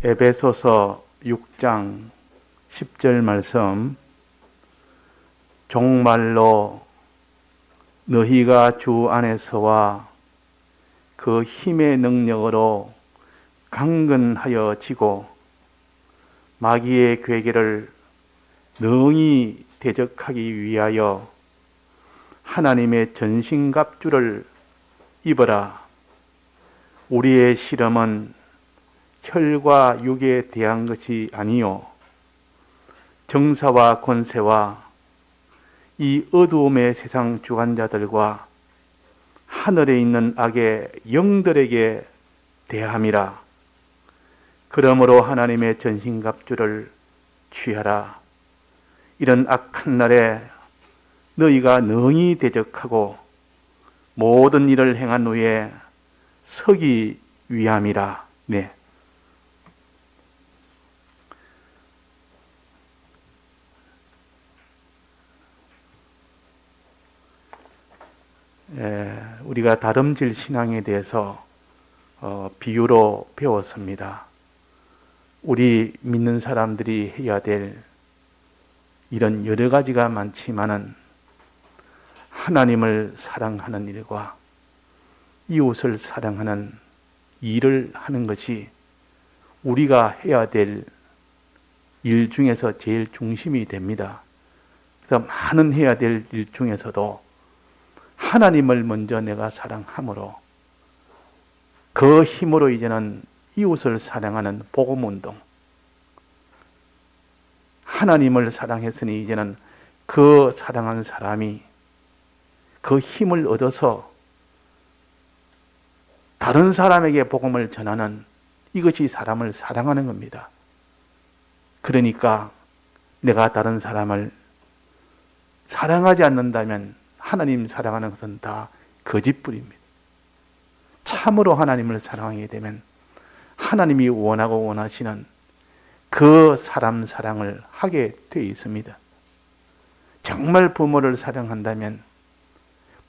에베소서 6장 10절 말씀. 정말로 너희가 주 안에서와 그 힘의 능력으로 강건하여 지고 마귀의 괴계를 능히 대적하기 위하여 하나님의 전신갑주를 입어라. 우리의 실험은 혈과 육에 대한 것이 아니요 정사와 권세와 이 어두움의 세상 주관자들과 하늘에 있는 악의 영들에게 대함이라. 그러므로 하나님의 전신갑주를 취하라. 이런 악한 날에 너희가 능히 대적하고 모든 일을 행한 후에 서기 위함이라. 네. 우리가 다름질 신앙에 대해서 비유로 배웠습니다. 우리 믿는 사람들이 해야 될 이런 여러 가지가 많지만은 하나님을 사랑하는 일과 이웃을 사랑하는 일을 하는 것이 우리가 해야 될 일 중에서 제일 중심이 됩니다. 그래서 많은 해야 될 일 중에서도 하나님을 먼저 내가 사랑함으로 그 힘으로 이제는 이웃을 사랑하는 복음운동, 하나님을 사랑했으니 이제는 그 사랑하는 사람이 그 힘을 얻어서 다른 사람에게 복음을 전하는, 이것이 사람을 사랑하는 겁니다. 그러니까 내가 다른 사람을 사랑하지 않는다면 하나님 사랑하는 것은 다 거짓뿐입니다. 참으로 하나님을 사랑하게 되면 하나님이 원하고 원하시는 그 사람 사랑을 하게 되어 있습니다. 정말 부모를 사랑한다면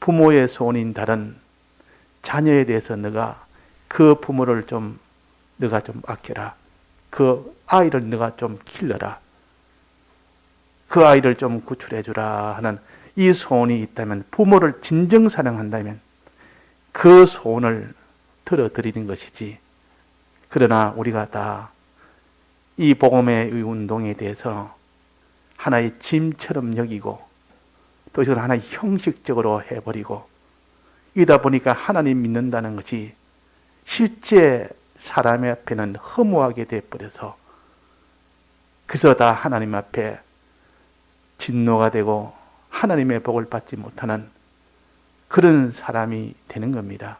부모의 소원인 다른 자녀에 대해서 너가 그 부모를 너가 좀 아껴라. 그 아이를 너가 좀 길러라. 그 아이를 좀 구출해 주라 하는 이 소원이 있다면, 부모를 진정 사랑한다면 그 소원을 들어드리는 것이지. 그러나 우리가 다 이 복음의 운동에 대해서 하나의 짐처럼 여기고 또 이걸 하나의 형식적으로 해버리고 이러다 보니까 하나님 믿는다는 것이 실제 사람의 앞에는 허무하게 돼버려서, 그래서 다 하나님 앞에 진노가 되고 하나님의 복을 받지 못하는 그런 사람이 되는 겁니다.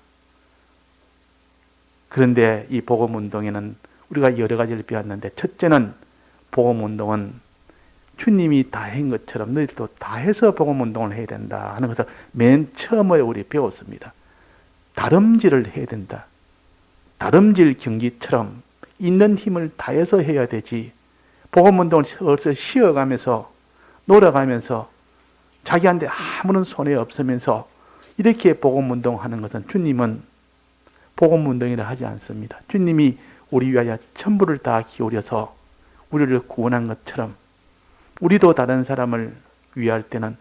그런데 이 복음운동에는 우리가 여러 가지를 배웠는데, 첫째는 복음운동은 주님이 다 한 것처럼 너희도 다 해서 복음운동을 해야 된다 하는 것을 맨 처음에 우리 배웠습니다. 다름질을 해야 된다. 다름질 경기처럼 있는 힘을 다해서 해야 되지, 복음운동을 쉬어가면서 놀아가면서 자기한테 아무런 손해 없으면서 이렇게 복음운동하는 것은, 주님은 복음운동이라 하지 않습니다. 주님이 우리 위하여 전부를 다 기울여서 우리를 구원한 것처럼 우리도 다른 사람을 위할 때는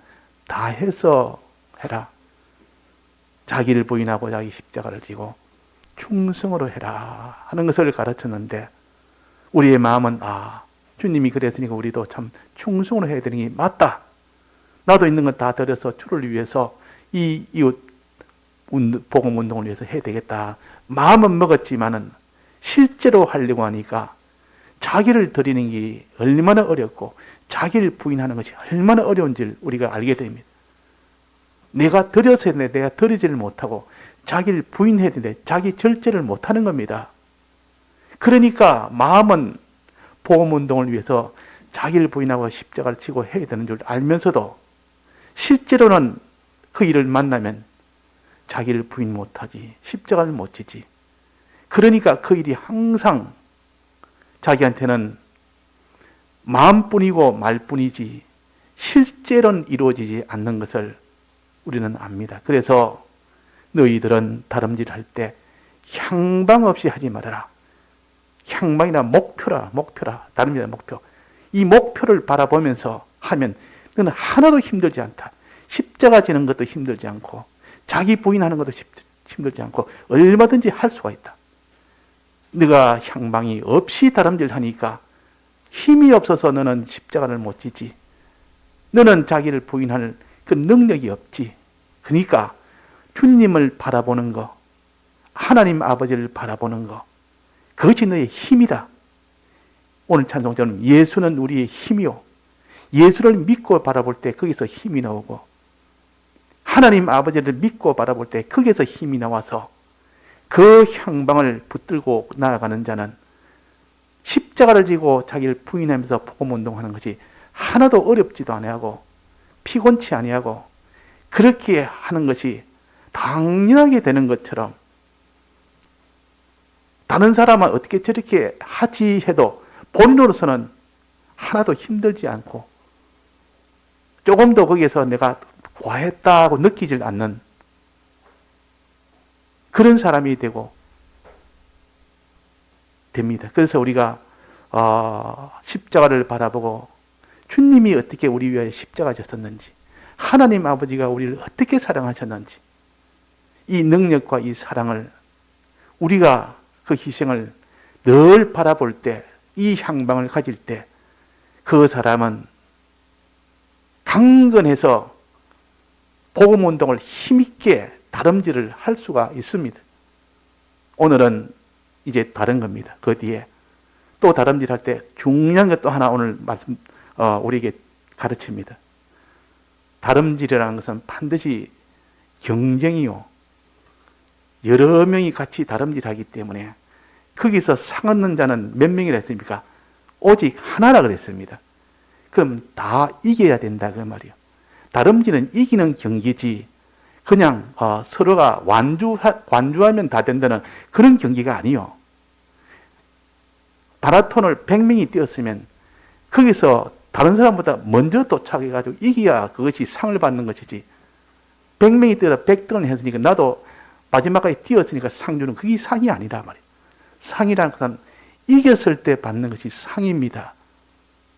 다 해서 해라. 자기를 부인하고 자기 십자가를 지고 충성으로 해라 하는 것을 가르쳤는데, 우리의 마음은 주님이 그랬으니까 우리도 참 충성으로 해야 되는 게 맞다. 나도 있는 건 다 들여서 주를 위해서 이 이웃 복음 운동을 위해서 해야 되겠다. 마음은 먹었지만은 실제로 하려고 하니까 자기를 드리는 게 얼마나 어렵고 자기를 부인하는 것이 얼마나 어려운지를 우리가 알게 됩니다. 내가 드려서 했는데 내가 드리지를 못하고 자기를 부인해야 되는데 자기 절제를 못하는 겁니다. 그러니까 마음은 복음 운동을 위해서 자기를 부인하고 십자가를 지고 해야 되는 줄 알면서도 실제로는 그 일을 만나면 자기를 부인 못하지, 십자가를 못 지지. 그러니까 그 일이 항상 자기한테는 마음뿐이고 말뿐이지 실제로는 이루어지지 않는 것을 우리는 압니다. 그래서 너희들은 다름질 할 때 향방 없이 하지 말아라. 향방이나 목표라. 다른 의미의 목표. 이 목표를 바라보면서 하면 너는 하나도 힘들지 않다. 십자가 지는 것도 힘들지 않고 자기 부인하는 것도 힘들지 않고 얼마든지 할 수가 있다. 네가 향방이 없이 다름질 하니까 힘이 없어서 너는 십자가를 못 지지. 너는 자기를 부인할 그 능력이 없지. 그러니까 주님을 바라보는 거, 하나님 아버지를 바라보는 거, 그것이 너의 힘이다. 오늘 찬송처럼 예수는 우리의 힘이요. 예수를 믿고 바라볼 때 거기서 힘이 나오고, 하나님 아버지를 믿고 바라볼 때 거기에서 힘이 나와서 그 향방을 붙들고 나아가는 자는 십자가를 지고 자기를 부인하면서 복음운동하는 것이 하나도 어렵지도 아니하고 피곤치 아니하고 그렇게 하는 것이 당연하게 되는 것처럼 다른 사람은 어떻게 저렇게 하지 해도 본인으로서는 하나도 힘들지 않고 조금도 거기에서 내가 과했다고 느끼질 않는 그런 사람이 되고 됩니다. 그래서 우리가 십자가를 바라보고 주님이 어떻게 우리 위하여 십자가 졌었는지, 하나님 아버지가 우리를 어떻게 사랑하셨는지, 이 능력과 이 사랑을 우리가 그 희생을 늘 바라볼 때, 이 향방을 가질 때 그 사람은 강건해서 복음운동을 힘있게 다름질을 할 수가 있습니다. 오늘은 이제 다른 겁니다. 그 뒤에 또 다름질 할 때 중요한 것 또 하나 오늘 우리에게 가르칩니다. 다름질이라는 것은 반드시 경쟁이요. 여러 명이 같이 다름질하기 때문에 거기서 상 얻는 자는 몇 명이라 했습니까? 오직 하나라 그랬습니다. 그럼 다 이겨야 된다 그 말이요. 다름질은 이기는 경기지 그냥 서로가 완주하면 다 된다는 그런 경기가 아니요. 마라톤을 100명이 뛰었으면 거기서 다른 사람보다 먼저 도착해가지고 이겨야 그것이 상을 받는 것이지. 100명이 뛰어서 100등을 했으니까 나도 마지막까지 뛰었으니까 상 주는 그게 상이 아니라 말이에요. 상이라는 것은 이겼을 때 받는 것이 상입니다.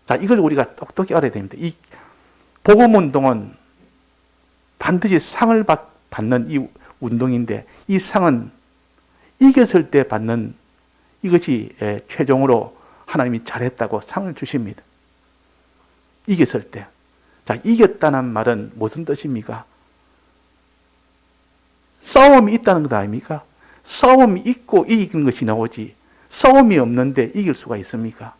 자, 이걸 우리가 똑똑히 알아야 됩니다. 이 복음운동은 반드시 상을 받는 이 운동인데 이 상은 이겼을 때 받는 이것이 최종으로 하나님이 잘했다고 상을 주십니다. 이겼을 때. 자, 이겼다는 말은 무슨 뜻입니까? 싸움이 있다는 것 아닙니까? 싸움이 있고 이기는 것이 나오지 싸움이 없는데 이길 수가 있습니까?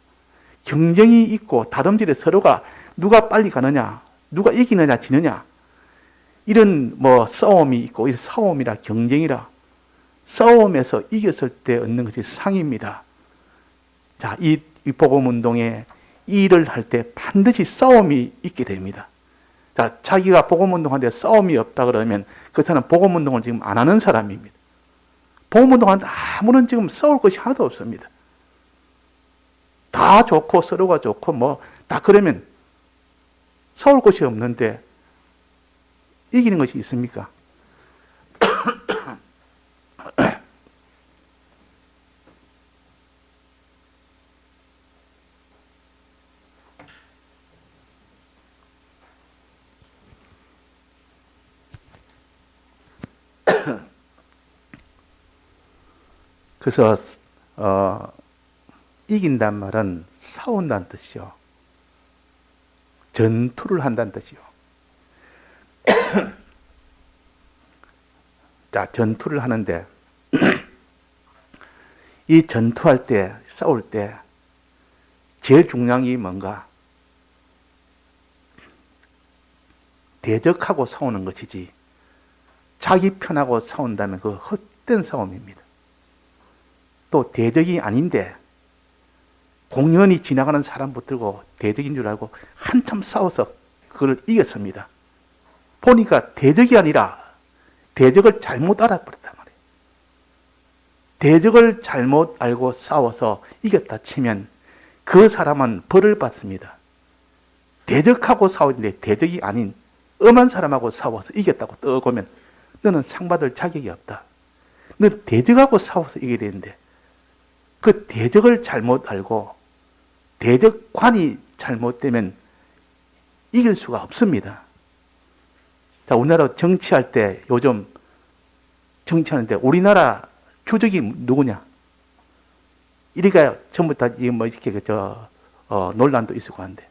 경쟁이 있고 다름질에 서로가 누가 빨리 가느냐, 누가 이기느냐 지느냐 이런 싸움이 있고 이 싸움이라 경쟁이라 싸움에서 이겼을 때 얻는 것이 상입니다. 자, 이 복음운동에 이 일을 할 때 반드시 싸움이 있게 됩니다. 자, 자기가 복음운동하는데 싸움이 없다 그러면 그 사람은 복음운동을 지금 안 하는 사람입니다. 복음운동하는데 아무런 지금 싸울 것이 하나도 없습니다. 다 좋고 서로가 좋고 다 그러면 싸울 것이 없는데 이기는 것이 있습니까? 그래서 이긴단 말은 싸운다는 뜻이요. 전투를 한다는 뜻이요. 자, 전투를 하는데 이 전투할 때, 싸울 때 제일 중요한 게 뭔가? 대적하고 싸우는 것이지 자기 편하고 싸운다면 그 헛된 싸움입니다. 또 대적이 아닌데 공연히 지나가는 사람 붙들고 대적인 줄 알고 한참 싸워서 그걸 이겼습니다. 보니까 대적이 아니라 대적을 잘못 알아버렸단 말이에요. 대적을 잘못 알고 싸워서 이겼다 치면 그 사람은 벌을 받습니다. 대적하고 싸우는데 대적이 아닌 엄한 사람하고 싸워서 이겼다고 떠보면 너는 상 받을 자격이 없다. 너 대적하고 싸워서 이겨야 되는데 그 대적을 잘못 알고 대적관이 잘못되면 이길 수가 없습니다. 자, 우리나라 정치할 때 요즘 정치하는데 우리나라 주적이 누구냐? 이리가 전부 다 이렇게 논란도 있고 한데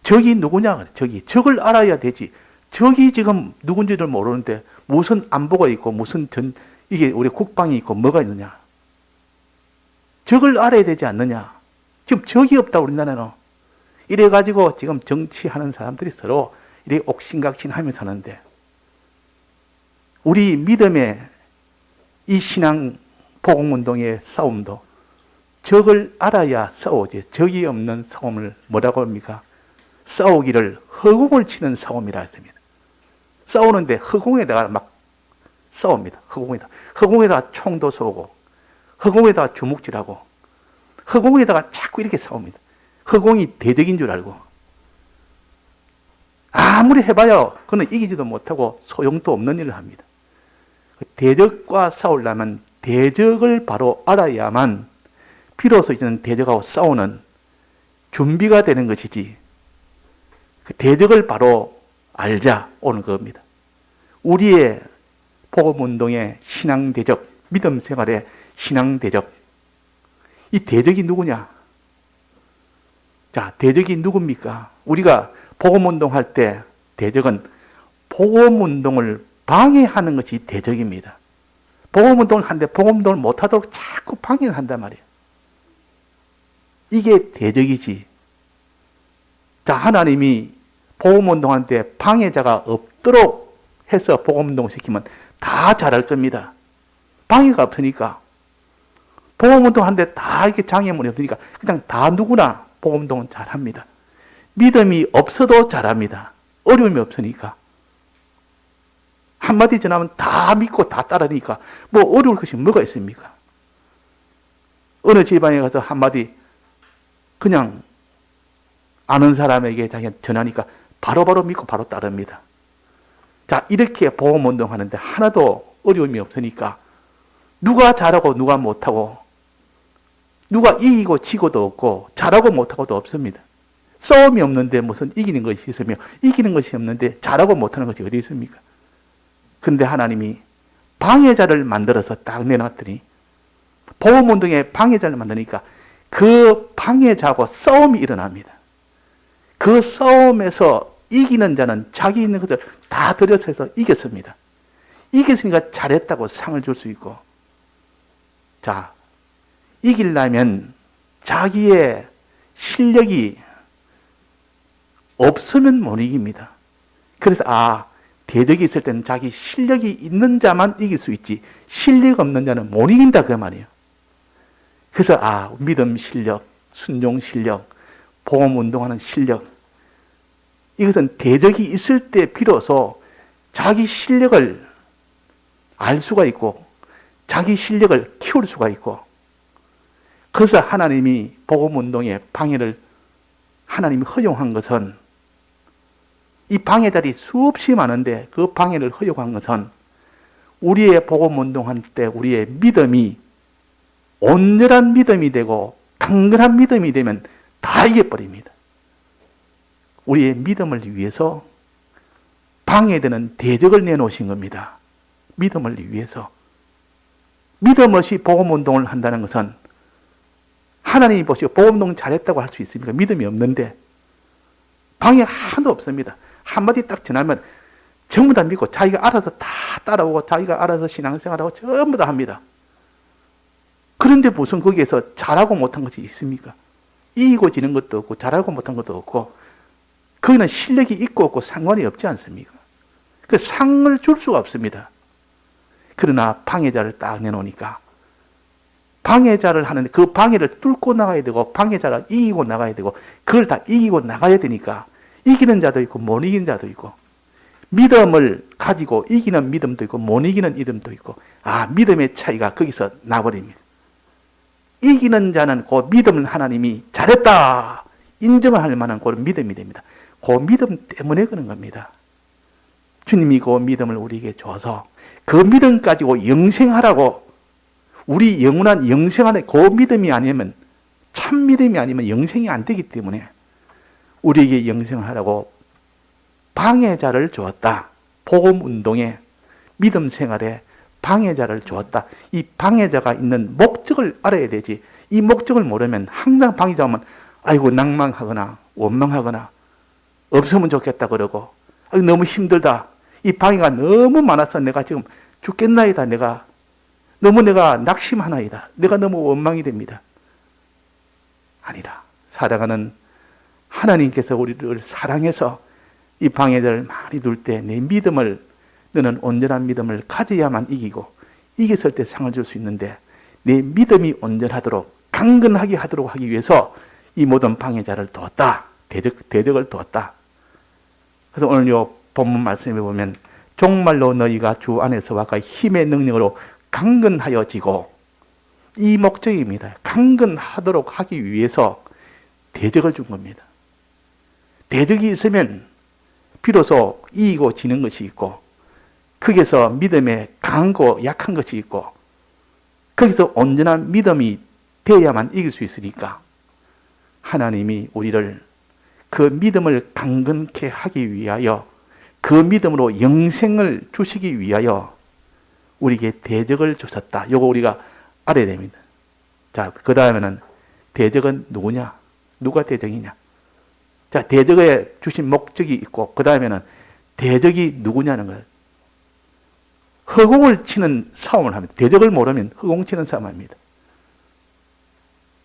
적이 누구냐? 적을 알아야 되지. 적이 지금 누군지를 모르는데 무슨 안보가 있고 무슨 이게 우리 국방이 있고 뭐가 있느냐? 적을 알아야 되지 않느냐? 지금 적이 없다 우리나라는. 이래가지고 지금 정치하는 사람들이 서로 이렇게 옥신각신하며 사는데 우리 믿음의 이 신앙 복음운동의 싸움도 적을 알아야 싸우지. 적이 없는 싸움을 뭐라고 합니까? 싸우기를 허공을 치는 싸움이라 했습니다. 싸우는데 허공에다가 막 싸웁니다. 허공에다가 총도 쏘고 허공에다가 주먹질하고 허공에다가 자꾸 이렇게 싸웁니다. 허공이 대적인 줄 알고 아무리 해봐야 그는 이기지도 못하고 소용도 없는 일을 합니다. 대적과 싸우려면 대적을 바로 알아야만 비로소 이제는 대적하고 싸우는 준비가 되는 것이지. 그 대적을 바로 알자 오는 겁니다. 우리의 복음운동의 신앙대적, 믿음 생활의 신앙대적. 이 대적이 누구냐? 자, 대적이 누굽니까? 우리가 복음운동할 때 대적은 복음운동을 방해하는 것이 대적입니다. 복음운동을 하는데 복음운동을 못하도록 자꾸 방해를 한단 말이에요. 이게 대적이지. 자, 하나님이 복음운동하는데 방해자가 없도록 해서 복음운동을 시키면 다 잘할 겁니다. 방해가 없으니까. 복음운동 하는데 다 이렇게 장애물이 없으니까 그냥 다 누구나 복음운동은 잘합니다. 믿음이 없어도 잘합니다. 어려움이 없으니까. 한마디 전하면 다 믿고 다 따르니까 뭐 어려울 것이 뭐가 있습니까? 어느 집안에 가서 한마디 그냥 아는 사람에게 자기가 전하니까 바로바로 믿고 바로 따릅니다. 자, 이렇게 복음운동 하는데 하나도 어려움이 없으니까 누가 잘하고 누가 못하고 누가 이기고 지고도 없고 잘하고 못하고도 없습니다. 싸움이 없는데 무슨 이기는 것이 있으며 이기는 것이 없는데 잘하고 못하는 것이 어디 있습니까? 그런데 하나님이 방해자를 만들어서 딱 내놨더니 복음운동에 방해자를 만드니까 그 방해자하고 싸움이 일어납니다. 그 싸움에서 이기는 자는 자기 있는 것을 다 들여서 해서 이겼습니다. 이겼으니까 잘했다고 상을 줄 수 있고, 자, 이기려면 자기의 실력이 없으면 못 이깁니다. 그래서 대적이 있을 때는 자기 실력이 있는 자만 이길 수 있지 실력 없는 자는 못 이긴다 그 말이에요. 그래서 믿음 실력, 순종 실력, 복음 운동하는 실력, 이것은 대적이 있을 때 비로소 자기 실력을 알 수가 있고 자기 실력을 키울 수가 있고, 그래서 하나님이 복음 운동의 방해를 하나님이 허용한 것은, 이 방해자들이 수없이 많은데 그 방해를 허용한 것은 우리의 복음 운동할 때 우리의 믿음이 온전한 믿음이 되고 강건한 믿음이 되면 다 이겨버립니다. 우리의 믿음을 위해서 방해되는 대적을 내놓으신 겁니다. 믿음을 위해서. 믿음 없이 복음 운동을 한다는 것은 하나님이 보시고 복음 운동 잘했다고 할 수 있습니까? 믿음이 없는데 방해 하나도 없습니다. 한마디 딱 전하면 전부 다 믿고 자기가 알아서 다 따라오고 자기가 알아서 신앙생활하고 전부 다 합니다. 그런데 무슨 거기에서 잘하고 못한 것이 있습니까? 이기고 지는 것도 없고 잘하고 못한 것도 없고, 거기는 실력이 있고 없고 상관이 없지 않습니까? 그 상을 줄 수가 없습니다. 그러나 방해자를 딱 내놓으니까 방해자를 하는데 그 방해를 뚫고 나가야 되고 방해자를 이기고 나가야 되고 그걸 다 이기고 나가야 되니까 이기는 자도 있고 못 이기는 자도 있고, 믿음을 가지고 이기는 믿음도 있고 못 이기는 믿음도 있고, 믿음의 차이가 거기서 나버립니다. 이기는 자는 그 믿음을 하나님이 잘했다 인정을 할 만한 그 믿음이 됩니다. 그 믿음 때문에 그런 겁니다. 주님이 그 믿음을 우리에게 줘서 그 믿음 가지고 영생하라고 우리 영원한 영생 안에 그 믿음이 아니면, 참 믿음이 아니면 영생이 안 되기 때문에 우리에게 영생을 하라고 방해자를 주었다. 복음 운동에, 믿음 생활에 방해자를 주었다. 이 방해자가 있는 목적을 알아야 되지. 이 목적을 모르면 항상 방해자 오면 아이고 낭망하거나 원망하거나 없으면 좋겠다 그러고 아이고 너무 힘들다. 이 방해가 너무 많아서 내가 지금 죽겠나이다. 내가 낙심하나이다. 내가 너무 원망이 됩니다. 아니라 사랑하는 하나님께서 우리를 사랑해서 이 방해자를 많이 둘 때 내 믿음을, 너는 온전한 믿음을 가져야만 이기고 이겼을 때 상을 줄 수 있는데 내 믿음이 온전하도록 강건하게 하도록 하기 위해서 이 모든 방해자를 두었다. 대적을 두었다. 그래서 오늘 이 본문 말씀에 보면 정말로 너희가 주 안에서와 그 힘의 능력으로 강건하여지고, 이 목적입니다. 강건하도록 하기 위해서 대적을 준 겁니다. 대적이 있으면 비로소 이기고 지는 것이 있고, 거기서 믿음에 강하고 약한 것이 있고, 거기서 온전한 믿음이 되어야만 이길 수 있으니까 하나님이 우리를 그 믿음을 강건케 하기 위하여, 그 믿음으로 영생을 주시기 위하여 우리에게 대적을 주셨다. 요거 우리가 알아야 됩니다. 자, 그 다음에는 대적은 누구냐? 누가 대적이냐? 자, 대적에 주신 목적이 있고, 그 다음에는 대적이 누구냐는 거예요. 허공을 치는 싸움을 합니다. 대적을 모르면 허공 치는 싸움을 합니다.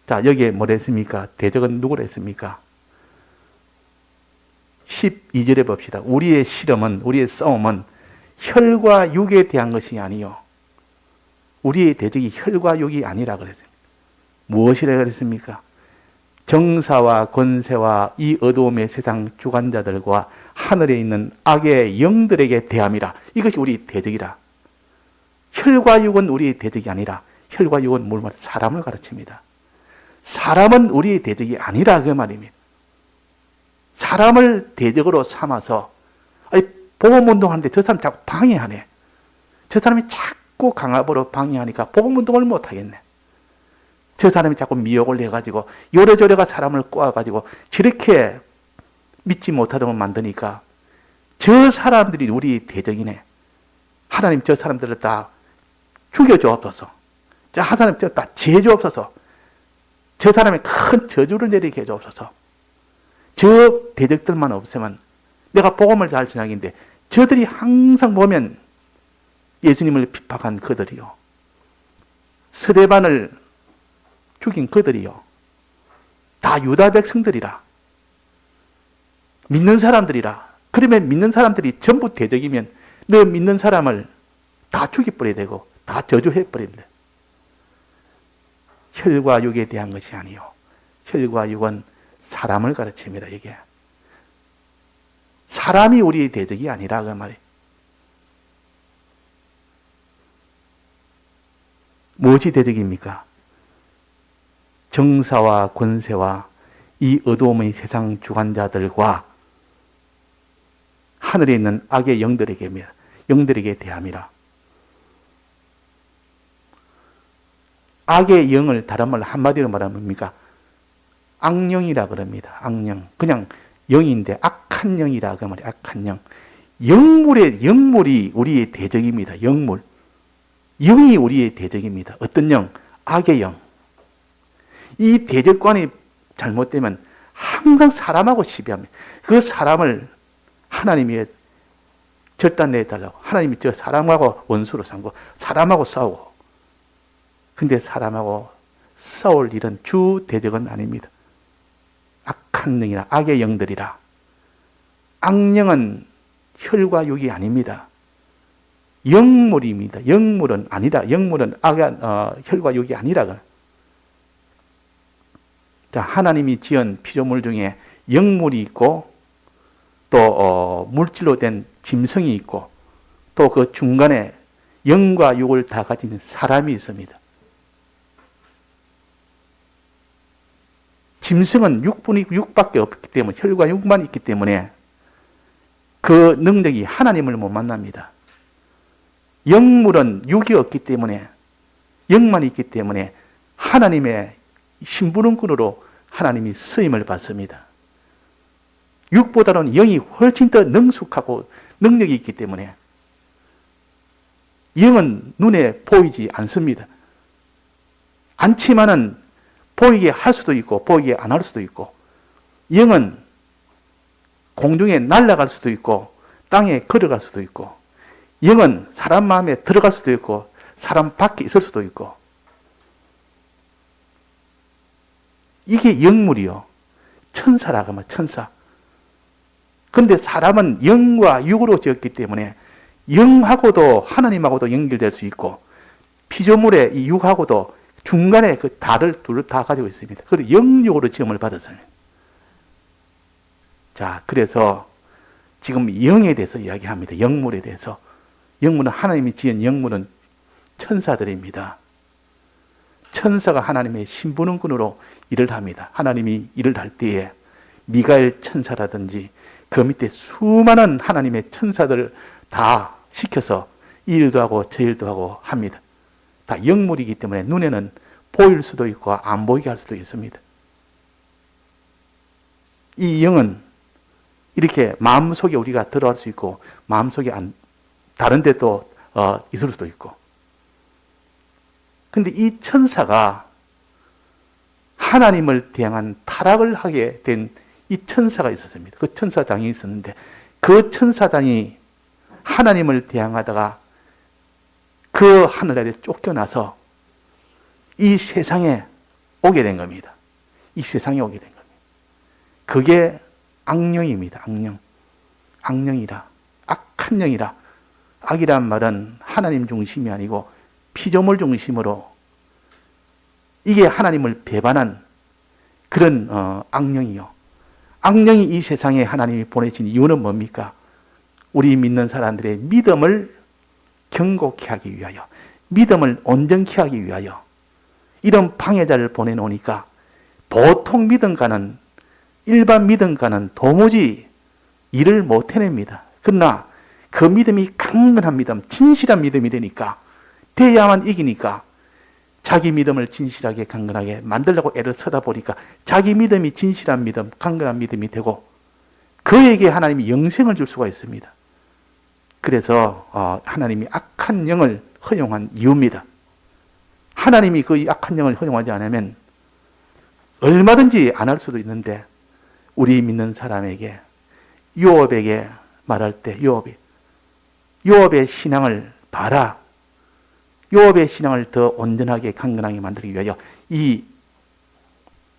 자, 여기에 뭐라 했습니까? 대적은 누구라 했습니까? 12절에 봅시다. 우리의 실험은, 우리의 싸움은 혈과 육에 대한 것이 아니요. 우리의 대적이 혈과 육이 아니라 그랬어요. 무엇이라 그랬습니까? 정사와 권세와 이 어두움의 세상 주관자들과 하늘에 있는 악의 영들에게 대함이라. 이것이 우리 대적이라. 혈과 육은 우리의 대적이 아니라, 혈과 육은 뭘 말해? 사람을 가르칩니다. 사람은 우리의 대적이 아니라 그 말입니다. 사람을 대적으로 삼아서, 아니, 복음운동하는데 저 사람 자꾸 방해하네. 저 사람이 자꾸 강압으로 방해하니까 복음운동을 못하겠네. 저 사람이 자꾸 미혹을 해가지고 요래저래가 사람을 꼬아가지고 저렇게 믿지 못하도록 만드니까 저 사람들이 우리 대적이네. 하나님 저 사람들을 다 죽여주옵소서. 하나님 저 다 제주옵소서. 저 사람이 큰 저주를 내리게 해주옵소서. 저 대적들만 없으면 내가 복음을 잘 전하기인데, 저들이 항상 보면 예수님을 핍박한 그들이요, 스데반을 죽인 그들이요, 다 유다 백성들이라, 믿는 사람들이라. 그러면 믿는 사람들이 전부 대적이면 너 믿는 사람을 다 죽여버려야 되고 다 저주해버린다. 혈과 육에 대한 것이 아니요, 혈과 육은 사람을 가르칩니다. 이게 사람이 우리의 대적이 아니라 그 말이에요. 무엇이 대적입니까? 정사와 권세와 이 어두움의 세상 주관자들과 하늘에 있는 악의 영들에게 대함이라. 악의 영을 다른 말로 한마디로 말하면 뭡니까? 악령이라 그럽니다. 악령. 그냥 영인데 악한 영이라 그 말이에요. 악한 영. 영물이 우리의 대적입니다. 영물. 영이 우리의 대적입니다. 어떤 영? 악의 영. 이 대적관이 잘못되면 항상 사람하고 시비합니다. 그 사람을 하나님이 절단내달라고. 하나님이 저 사람하고 원수로 삼고 사람하고 싸우고. 근데 사람하고 싸울 일은 주 대적은 아닙니다. 악한 영이라, 악의 영들이라. 악령은 혈과 육이 아닙니다. 영물입니다. 영물은 아니라, 영물은 혈과 육이 아니라. 자, 하나님이 지은 피조물 중에 영물이 있고, 또 물질로 된 짐승이 있고, 또 그 중간에 영과 육을 다 가진 사람이 있습니다. 짐승은 육밖에 없기 때문에, 혈과 육만 있기 때문에 그 능력이 하나님을 못 만납니다. 영물은 육이 없기 때문에 영만 있기 때문에 하나님의 심부름꾼으로 하나님이 쓰임을 받습니다. 육보다는 영이 훨씬 더 능숙하고 능력이 있기 때문에 영은 눈에 보이지 않습니다. 않지만은 보이게 할 수도 있고 보이게 안 할 수도 있고, 영은 공중에 날아갈 수도 있고 땅에 걸어갈 수도 있고, 영은 사람 마음에 들어갈 수도 있고 사람 밖에 있을 수도 있고, 이게 영물이요. 천사라고 하면 천사. 근데 사람은 영과 육으로 지었기 때문에 영하고도 하나님하고도 연결될 수 있고, 피조물의 이 육하고도 중간에 그 달을 둘 다 가지고 있습니다. 그래서 영육으로 지음을 받았습니다. 자, 그래서 지금 영에 대해서 이야기합니다. 영물에 대해서. 영물은 하나님이 지은 영물은 천사들입니다. 천사가 하나님의 신부름꾼으로 일을 합니다. 하나님이 일을 할 때에 미가엘 천사라든지 그 밑에 수많은 하나님의 천사들을 다 시켜서 이 일도 하고 저 일도 하고 합니다. 다 영물이기 때문에 눈에는 보일 수도 있고 안 보이게 할 수도 있습니다. 이 영은 이렇게 마음속에 우리가 들어갈 수 있고 마음속에 다른 데 또 있을 수도 있고. 근데 이 천사가 하나님을 대항한 타락을 하게 된 이 천사가 있었습니다. 그 천사장이 있었는데 그 천사장이 하나님을 대항하다가 그 하늘에 쫓겨나서 이 세상에 오게 된 겁니다. 이 세상에 오게 된 겁니다. 그게 악령입니다. 악령. 악령이라. 악한 영이라. 악이란 말은 하나님 중심이 아니고 피조물 중심으로 이게 하나님을 배반한 그런 악령이요. 악령이 이 세상에 하나님이 보내신 이유는 뭡니까? 우리 믿는 사람들의 믿음을 견고케 하기 위하여, 믿음을 온전케 하기 위하여 이런 방해자를 보내놓으니까 보통 믿음가는, 일반 믿음가는 도무지 일을 못 해냅니다. 그러나 그 믿음이 강건한 믿음, 진실한 믿음이 되니까, 돼야만 이기니까 자기 믿음을 진실하게 강건하게 만들려고 애를 쓰다 보니까 자기 믿음이 진실한 믿음, 강건한 믿음이 되고 그에게 하나님이 영생을 줄 수가 있습니다. 그래서 하나님이 악한 영을 허용한 이유입니다. 하나님이 그 악한 영을 허용하지 않으면 얼마든지 안 할 수도 있는데, 우리 믿는 사람에게, 요업에게 말할 때 요업의 신앙을 봐라. 요업의 신앙을 더 온전하게 강건하게 만들기 위하여 이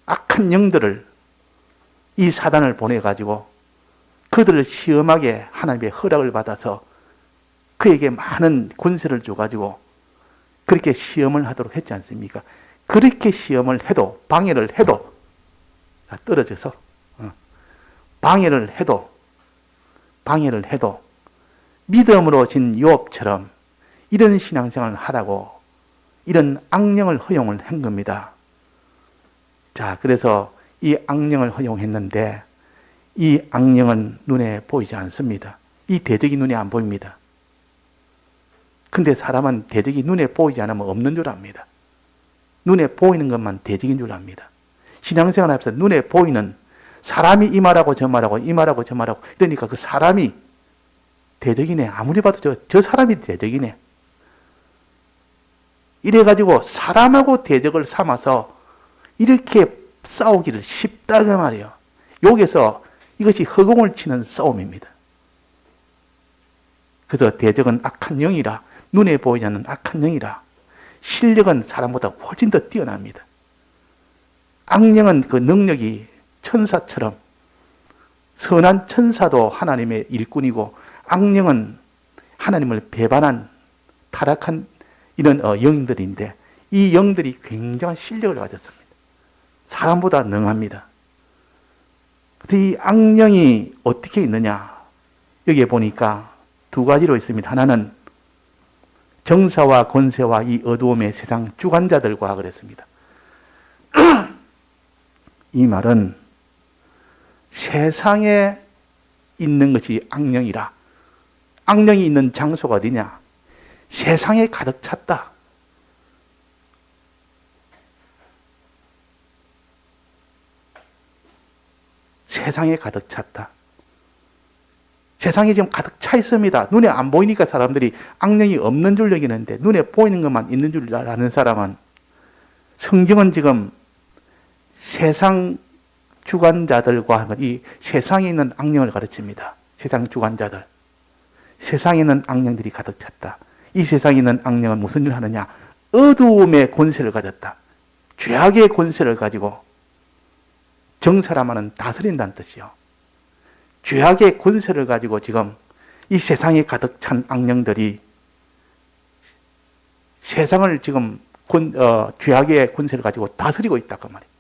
악한 영들을, 이 사단을 보내가지고 그들을 시험하게 하나님의 허락을 받아서 그에게 많은 권세를 줘가지고 그렇게 시험을 하도록 했지 않습니까? 그렇게 시험을 해도, 방해를 해도, 떨어져서 방해를 해도 믿음으로 진 요업처럼 이런 신앙생활을 하라고 이런 악령을 허용을 한 겁니다. 자, 그래서 이 악령을 허용했는데 이 악령은 눈에 보이지 않습니다. 이 대적이 눈에 안 보입니다. 근데 사람은 대적이 눈에 보이지 않으면 없는 줄 압니다. 눈에 보이는 것만 대적인 줄 압니다. 신앙생활 하면서 눈에 보이는 사람이 이 말하고 저 말하고 이 말하고 저 말하고 이러니까 그 사람이 대적이네. 아무리 봐도 저 사람이 대적이네. 이래가지고 사람하고 대적을 삼아서 이렇게 싸우기를 쉽다 그 말이에요. 여기서 이것이 허공을 치는 싸움입니다. 그래서 대적은 악한 영이라, 눈에 보이지 않는 악한 영이라, 실력은 사람보다 훨씬 더 뛰어납니다. 악령은 그 능력이 천사처럼, 선한 천사도 하나님의 일꾼이고 악령은 하나님을 배반한 타락한 이런 영들인데 이 영들이 굉장한 실력을 가졌습니다. 사람보다 능합니다. 그래서 이 악령이 어떻게 있느냐, 여기에 보니까 두 가지로 있습니다. 하나는 정사와 권세와 이 어두움의 세상 주관자들과 그랬습니다. 이 말은 세상에 있는 것이 악령이라. 악령이 있는 장소가 어디냐? 세상에 가득 찼다. 세상에 가득 찼다. 세상에 지금 가득 차 있습니다. 눈에 안 보이니까 사람들이 악령이 없는 줄 여기는데 눈에 보이는 것만 있는 줄 아는 사람은, 성경은 지금 세상 주관자들과 이 세상에 있는 악령을 가르칩니다. 세상 주관자들. 세상에 있는 악령들이 가득 찼다. 이 세상에 있는 악령은 무슨 일을 하느냐? 어두움의 권세를 가졌다. 죄악의 권세를 가지고 정사람은 다스린다는 뜻이요. 죄악의 권세를 가지고 지금 이 세상에 가득 찬 악령들이 세상을 지금 죄악의 권세를 가지고 다스리고 있다 그 말이에요.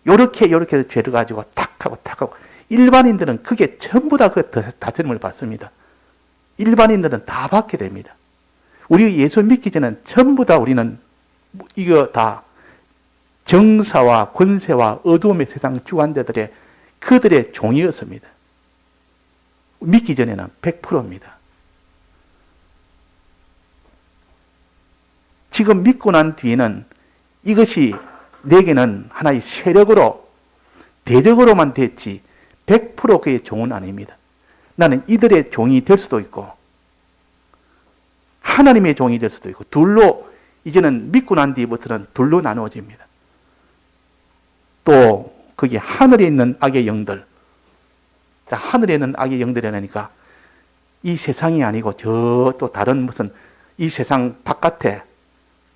요렇게 죄를 가지고 탁하고 일반인들은 그게 전부 다 그 다스림을 받습니다. 일반인들은 다 받게 됩니다. 우리 예수 믿기 전에는 전부 다 우리는 이거 다 정사와 권세와 어두움의 세상 주관자들의 그들의 종이었습니다. 믿기 전에는 100%입니다. 지금 믿고 난 뒤에는 이것이 내게는 하나의 세력으로 대적으로만 됐지 100% 그의 종은 아닙니다. 나는 이들의 종이 될 수도 있고 하나님의 종이 될 수도 있고, 둘로 이제는 믿고 난 뒤부터는 둘로 나누어집니다. 또 거기 하늘에 있는 악의 영들, 하늘에 있는 악의 영들이라니까 이 세상이 아니고 저 또 다른 무슨 이 세상 바깥에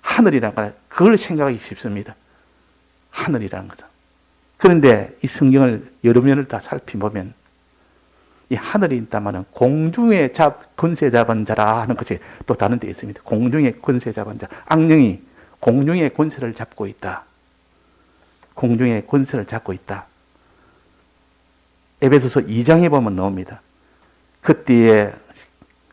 하늘이라는 걸, 그걸 생각하기 쉽습니다. 하늘이라는 것은. 그런데 이 성경을 여러 면을 다 살펴보면 이 하늘에 있다마는 공중에 권세 잡은 자라 하는 것이 또 다른 데 있습니다. 공중에 권세 잡은 자. 악령이 공중의 권세를 잡고 있다. 공중의 권세를 잡고 있다. 에베소서 2장에 보면 나옵니다. 그때에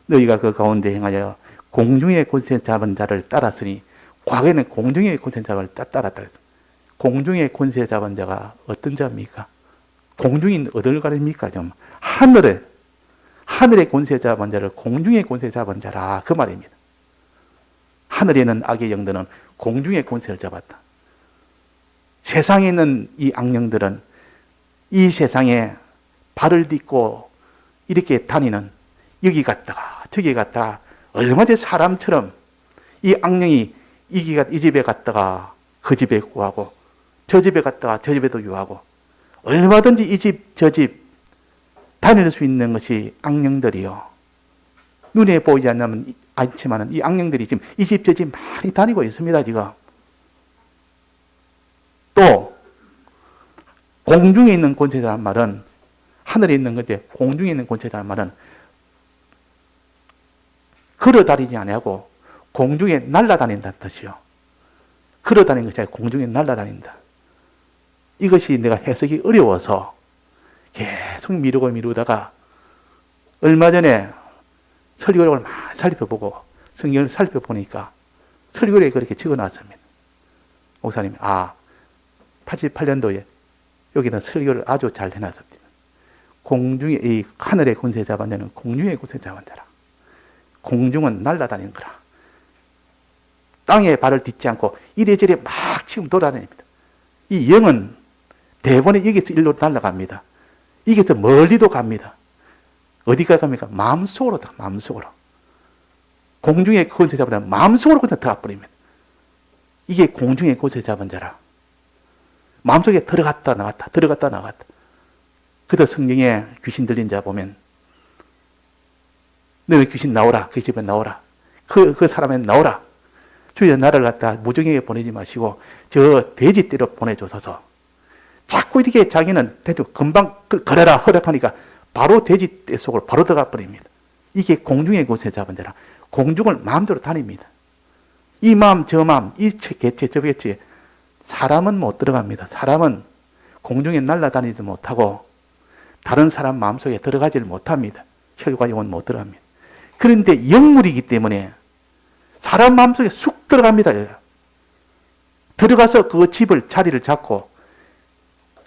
너희가 그 가운데 행하여 공중의 권세 잡은 자를 따랐으니, 과거에는 공중의 권세 잡은 자를 따랐다. 공중의 권세 잡은 자가 어떤 자입니까? 공중이 어디를 가립니까? 좀 하늘의 권세 잡은 자를 공중의 권세 잡은 자라 그 말입니다. 하늘에 있는 악의 영들은 공중의 권세를 잡았다. 세상에 있는 이 악령들은 이 세상에 발을 딛고 이렇게 다니는, 여기 갔다가 저기 갔다가, 얼마든지 사람처럼 이 악령이 이 집에 갔다가 그 집에 구하고, 저 집에 갔다가 저 집에도 유하고, 얼마든지 이 집 저 집 다닐 수 있는 것이 악령들이요. 눈에 보이지 않지만은 이 악령들이 지금 이 집 저 집 많이 다니고 있습니다. 지금 또 공중에 있는 권세자란 말은, 하늘에 있는 건데 공중에 있는 권세자란 말은 걸어 다니지 아니하고 공중에 날아다닌다는 뜻이요. 걸어 다니는 것이 아니라 공중에 날아다닌다. 이것이 내가 해석이 어려워서 계속 미루다가 얼마 전에 설교를 많이 살펴보고 성경을 살펴보니까 설교에 그렇게 적어놨습니다. 목사님이 88년도에 여기는 설교를 아주 잘 해놨습니다. 공중에, 이 하늘의 권세 잡은 자는 공중의 권세 잡은 자라. 공중은 날아다니는 거라. 땅에 발을 딛지 않고 이래저래 막 지금 돌아다닙니다. 이 영은 대본에 여기서 일로 날아갑니다. 여기서 멀리도 갑니다. 어디가 갑니까? 마음속으로 다, 마음속으로. 공중의 권세 잡은 자는 마음속으로 그냥 들어가 버립니다. 이게 공중의 권세 잡은 자라. 마음속에 들어갔다 나갔다, 들어갔다 나갔다. 그래서 성경에 귀신 들린 자 보면, 너희 귀신 나오라, 그 집에 나오라, 그 사람에 나오라. 주여 나를 갖다 무정에게 보내지 마시고 저 돼지떼로 보내줘서. 자꾸 이렇게 자기는 금방 걸어라 허락하니까 바로 돼지떼 속으로 바로 들어가 버립니다. 이게 공중의 권세 잡은 자라. 공중을 마음대로 다닙니다. 이 마음 저 마음, 이 개체 저 개체. 사람은 못 들어갑니다. 사람은 공중에 날아다니지 못하고 다른 사람 마음속에 들어가지를 못합니다. 혈과 영은 못 들어갑니다. 그런데 영물이기 때문에 사람 마음속에 쑥 들어갑니다. 들어가서 그 집을, 자리를 잡고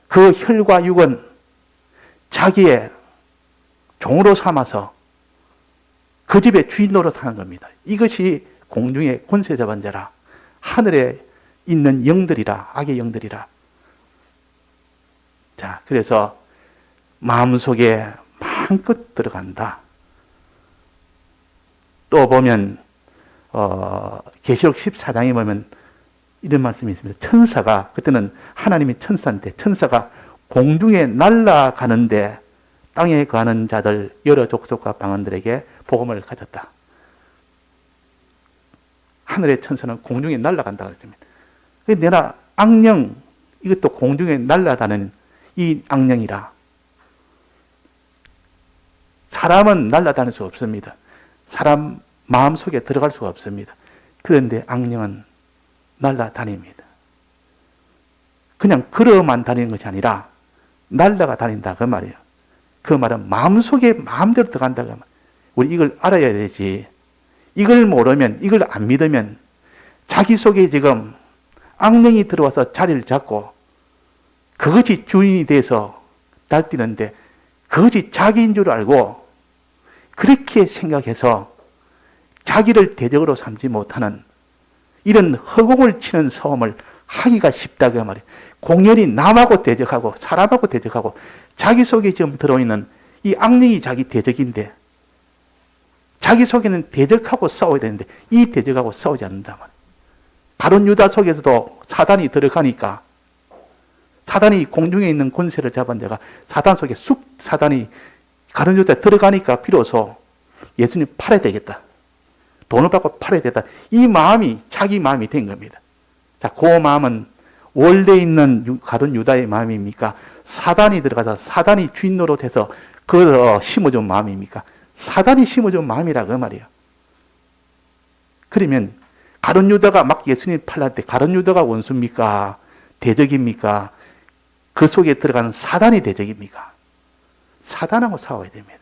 그 혈과 육은 자기의 종으로 삼아서 그 집의 주인 노릇하는 겁니다. 이것이 공중의 권세 잡은 자라. 하늘에 있는 영들이라, 악의 영들이라. 자, 그래서 마음속에 마음껏 들어간다. 또 보면 계시록 14장에 보면 이런 말씀이 있습니다. 천사가, 그때는 하나님이 천사인데 천사가 공중에 날아가는데 땅에 거하는 자들 여러 족속과 방언들에게 복음을 가졌다. 하늘의 천사는 공중에 날아간다 그랬습니다. 내나 악령, 이것도 공중에 날아다니는 이 악령이라. 사람은 날아다닐 수 없습니다. 사람 마음속에 들어갈 수가 없습니다. 그런데 악령은 날아다닙니다. 그냥 걸어만 다니는 것이 아니라 날아가 다닌다 그 말이에요. 그 말은 마음속에 마음대로 들어간다 그 말. 우리 이걸 알아야 되지. 이걸 모르면, 이걸 안 믿으면 자기 속에 지금 악령이 들어와서 자리를 잡고 그것이 주인이 돼서 날뛰는데 그것이 자기인 줄 알고 그렇게 생각해서 자기를 대적으로 삼지 못하는 이런 허공을 치는 싸움을 하기가 쉽다 그 말이에요. 공연히 남하고 대적하고 사람하고 대적하고 자기 속에 지금 들어있는 이 악령이 자기 대적인데 자기 속에는 대적하고 싸워야 되는데 이 대적하고 싸우지 않는다 말이에요. 가룟 유다 속에서도 사단이 들어가니까 사단이 공중에 있는 권세를 잡은 자가 사단 속에 사단이 가룟 유다에 들어가니까 비로소 예수님 팔아야 되겠다. 돈을 받고 팔아야 되겠다. 이 마음이 자기 마음이 된 겁니다. 자, 그 마음은 원래 있는 가룟 유다의 마음입니까? 사단이 들어가서 사단이 주인 노릇해서 그걸 심어준 마음입니까? 사단이 심어준 마음이라 그 말이에요. 그러면 가룟 유다가 막 예수님 팔할 때 가룟 유다가 원수입니까? 대적입니까? 그 속에 들어가는 사단이 대적입니까? 사단하고 싸워야 됩니다.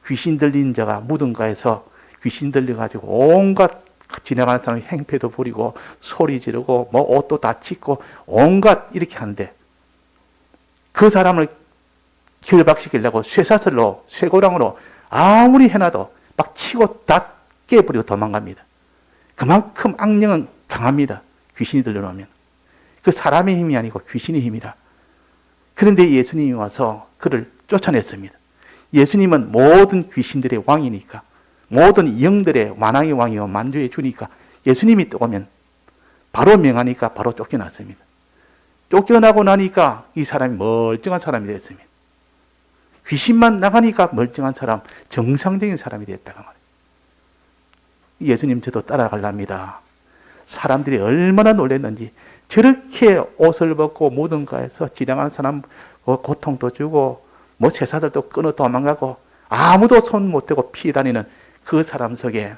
귀신 들린 자가 무덤가에서 귀신 들려가지고 온갖 지나가는 사람 행패도 부리고 소리 지르고 뭐 옷도 다 찢고 온갖 이렇게 하는데 그 사람을 결박시키려고 쇠사슬로 쇠고랑으로 아무리 해놔도 막 치고 다 깨버리고 도망갑니다. 그만큼 악령은 강합니다. 귀신이 들려놓으면. 그 사람의 힘이 아니고 귀신의 힘이라. 그런데 예수님이 와서 그를 쫓아냈습니다. 예수님은 모든 귀신들의 왕이니까 모든 영들의 만왕의 왕이요 만주의 주니까 예수님이 오면 바로 명하니까 바로 쫓겨났습니다. 쫓겨나고 나니까 이 사람이 멀쩡한 사람이 됐습니다. 귀신만 나가니까 멀쩡한 사람, 정상적인 사람이 됐다가 말이에요. 예수님 저도 따라가랍니다. 사람들이 얼마나 놀랐는지 저렇게 옷을 벗고 무덤가에서 지나가는 사람 고통도 주고 뭐 제사들도 끊어 도망가고 아무도 손 못 대고 피해 다니는 그 사람 속에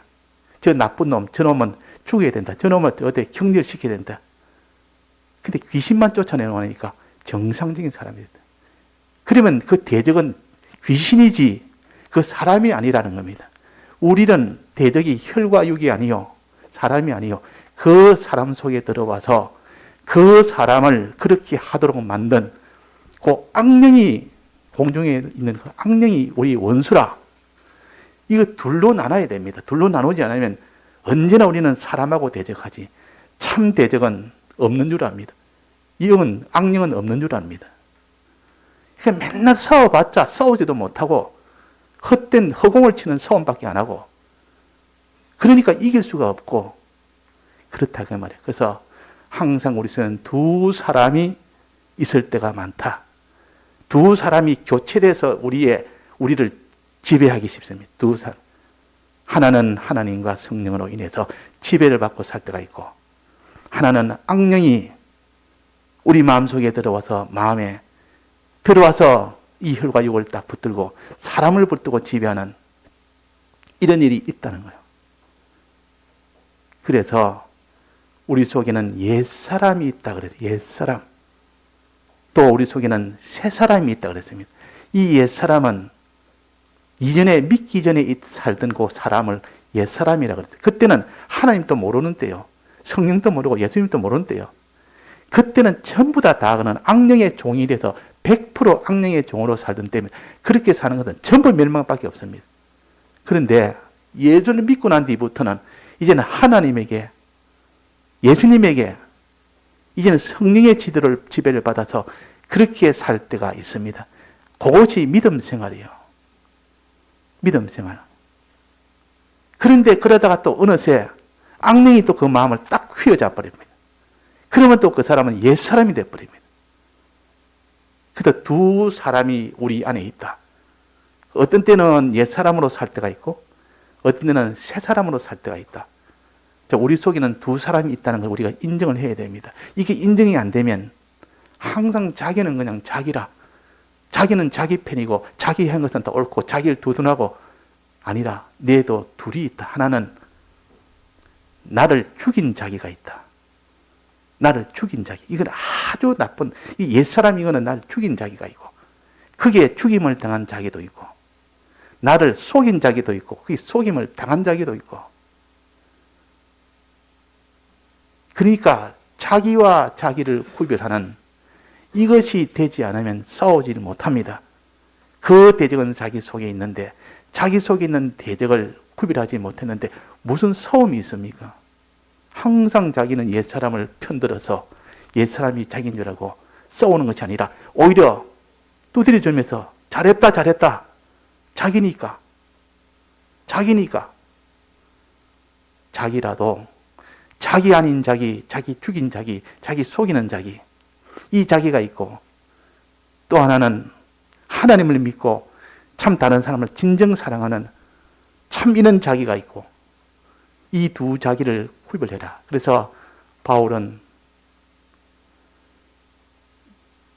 저 나쁜 놈, 저놈은 죽여야 된다. 저놈을 어디 격렬시켜야 된다. 근데 귀신만 쫓아내놓으니까 정상적인 사람이 됐다. 그러면 그 대적은 귀신이지 그 사람이 아니라는 겁니다. 우리는 대적이 혈과 육이 아니요 사람이 아니요 그 사람 속에 들어와서 그 사람을 그렇게 하도록 만든 그 악령이 공중에 있는 그 악령이 우리 원수라. 이거 둘로 나눠야 됩니다. 둘로 나누지 않으면 언제나 우리는 사람하고 대적하지 참 대적은 없는 줄 압니다. 이 악령은 없는 줄 압니다. 그러니까 맨날 싸워봤자 싸우지도 못하고 헛된 허공을 치는 싸움밖에 안 하고 그러니까 이길 수가 없고 그렇다 그 말이에요. 그래서 항상 우리 속에는 두 사람이 있을 때가 많다. 두 사람이 교체돼서 우리를 지배하기 쉽습니다. 두 사람. 하나는 하나님과 성령으로 인해서 지배를 받고 살 때가 있고 하나는 악령이 우리 마음속에 들어와서 마음에 들어와서 이 혈과 육을 딱 붙들고 사람을 붙들고 지배하는 이런 일이 있다는 거예요. 그래서 우리 속에는 옛사람이 있다 그래서 옛사람. 또 우리 속에는 새사람이 있다 그랬습니다. 이 옛사람은 이전에 믿기 전에 살던 그 사람을 옛사람이라 그랬어요. 그때는 하나님도 모르는 때요. 성령도 모르고 예수님도 모르는 때요. 그때는 전부 다 그는 악령의 종이 돼서 100% 악령의 종으로 살던 때문에 그렇게 사는 것은 전부 멸망밖에 없습니다. 그런데 예수를 믿고 난 뒤부터는 이제는 하나님에게 예수님에게 이제는 성령의 지배를 받아서 그렇게 살 때가 있습니다. 그것이 믿음 생활이에요. 믿음 생활. 그런데 그러다가 또 어느새 악령이 또 그 마음을 딱 휘어잡아 버립니다. 그러면 또 그 사람은 옛사람이 되어버립니다. 그래서 두 사람이 우리 안에 있다. 어떤 때는 옛사람으로 살 때가 있고 어떤 때는 새사람으로 살 때가 있다. 우리 속에는 두 사람이 있다는 걸 우리가 인정을 해야 됩니다. 이게 인정이 안 되면 항상 자기는 그냥 자기라. 자기는 자기 편이고 자기 한 것은 다 옳고 자기를 두둔하고 아니라 내도 둘이 있다. 하나는 나를 죽인 자기가 있다. 나를 죽인 자기. 이건 아주 나쁜, 이 옛사람 이거는 나를 죽인 자기가 있고 그게 죽임을 당한 자기도 있고 나를 속인 자기도 있고 그게 속임을 당한 자기도 있고 그러니까 자기와 자기를 구별하는 이것이 되지 않으면 싸우지를 못합니다. 그 대적은 자기 속에 있는데 자기 속에 있는 대적을 구별하지 못했는데 무슨 싸움이 있습니까? 항상 자기는 옛사람을 편들어서 옛사람이 자기인 줄 알고 싸우는 것이 아니라 오히려 두드려주면서 잘했다 잘했다. 자기니까 자기라도 자기 아닌 자기, 자기 죽인 자기, 자기 속이는 자기 이 자기가 있고 또 하나는 하나님을 믿고 참 다른 사람을 진정 사랑하는 참 이런 자기가 있고 이 두 자기를 구별해라. 그래서 바울은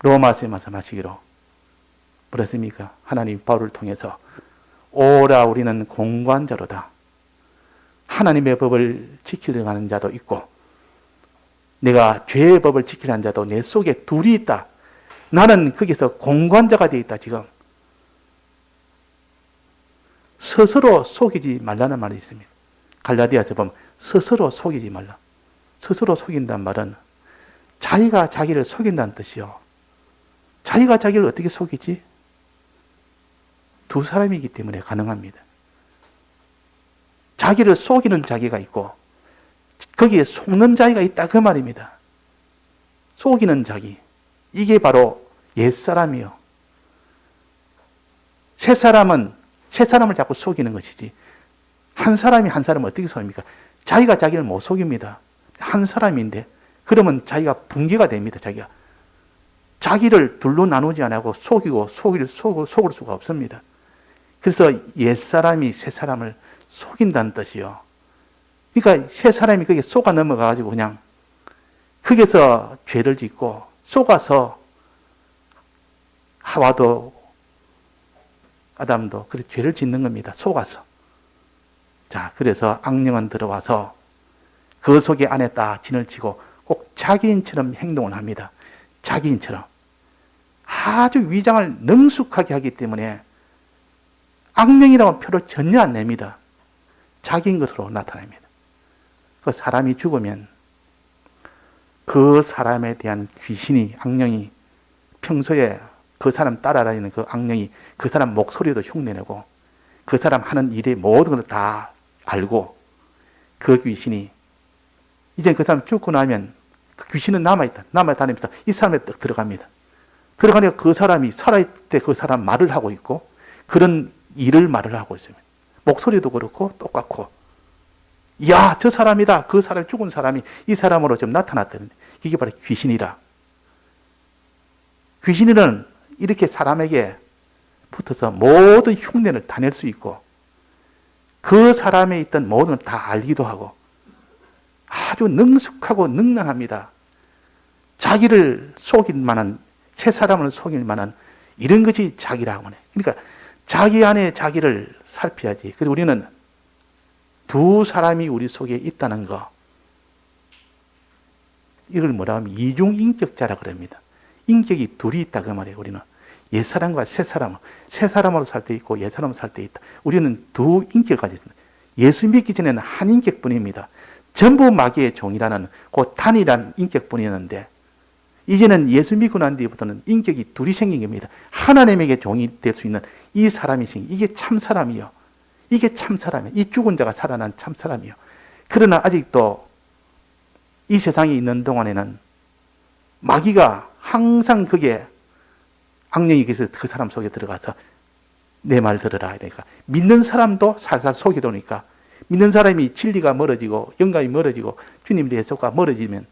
로마서에 말씀하시기로 그렇습니까? 하나님 바울을 통해서 오라 우리는 공관자로다. 하나님의 법을 지키려고 하는 자도 있고 내가 죄의 법을 지키려는 자도 내 속에 둘이 있다. 나는 거기서 공관자가 되어 있다. 지금 스스로 속이지 말라는 말이 있습니다. 갈라디아서 보면 스스로 속이지 말라. 스스로 속인다는 말은 자기가 자기를 속인다는 뜻이요. 자기가 자기를 어떻게 속이지? 두 사람이기 때문에 가능합니다. 자기를 속이는 자기가 있고 거기에 속는 자기가 있다 그 말입니다. 속이는 자기. 이게 바로 옛사람이요. 새사람은 새사람을 자꾸 속이는 것이지 한 사람이 한 사람을 어떻게 속입니까? 자기가 자기를 못 속입니다. 한 사람인데 그러면 자기가 붕괴가 됩니다. 자기를 둘로 나누지 않고 속이고 속을 수가 없습니다. 그래서 옛사람이 새사람을 속인다는 뜻이요. 그러니까 새사람이 거기에 속아 넘어가가지고 그냥 거기서 죄를 짓고 속아서 하와도 아담도 그렇게 죄를 짓는 겁니다. 속아서. 자, 그래서 악령은 들어와서 그 속에 안에 딱 진을 치고 꼭 자기인처럼 행동을 합니다. 자기인처럼. 아주 위장을 능숙하게 하기 때문에 악령이라고 표를 전혀 안 냅니다. 자기인 것으로 나타납니다. 그 사람이 죽으면 그 사람에 대한 귀신이, 악령이 평소에 그 사람 따라다니는 그 악령이 그 사람 목소리도 흉내내고 그 사람 하는 일의 모든 것을 다 알고 그 귀신이 이제 그 사람 죽고 나면 그 귀신은 남아다니면서 이 사람에 딱 들어갑니다. 들어가니까 그 사람이 살아있을 때 그 사람 말을 하고 있고 그런 일을 말을 하고 있습니다. 목소리도 그렇고 똑같고 야, 저 사람이다. 그 사람 죽은 사람이 이 사람으로 좀 나타났다는데 이게 바로 귀신이라. 귀신은 이렇게 사람에게 붙어서 모든 흉내를 다 낼 수 있고 그 사람에 있던 모든 걸 다 알기도 하고 아주 능숙하고 능란합니다. 자기를 속일 만한 새 사람을 속일 만한 이런 것이 자기라고 하네. 그러니까 자기 안에 자기를 살펴야지. 그래서 우리는 두 사람이 우리 속에 있다는 거 이걸 뭐라 하면 이중인격자라 그럽니다. 인격이 둘이 있다 그 말이에요. 우리는 옛사람과 새사람으로 살 때 있고 옛사람으로 살 때 있다. 우리는 두 인격을 가지고 있습니다. 예수 믿기 전에는 한 인격뿐입니다. 전부 마귀의 종이라는 그 단일한 인격뿐이었는데 이제는 예수 믿고 난 뒤부터는 인격이 둘이 생긴 겁니다. 하나님에게 종이 될 수 있는 이 사람이 생긴 이게 참 사람이요. 이게 참 사람이에요. 이 죽은 자가 살아난 참 사람이요. 그러나 아직도 이 세상에 있는 동안에는 마귀가 항상 그게 악령이 그 사람 속에 들어가서 내 말 들어라. 그러니까 믿는 사람도 살살 속이 도니까 믿는 사람이 진리가 멀어지고 영감이 멀어지고 주님에 대해 속가 멀어지면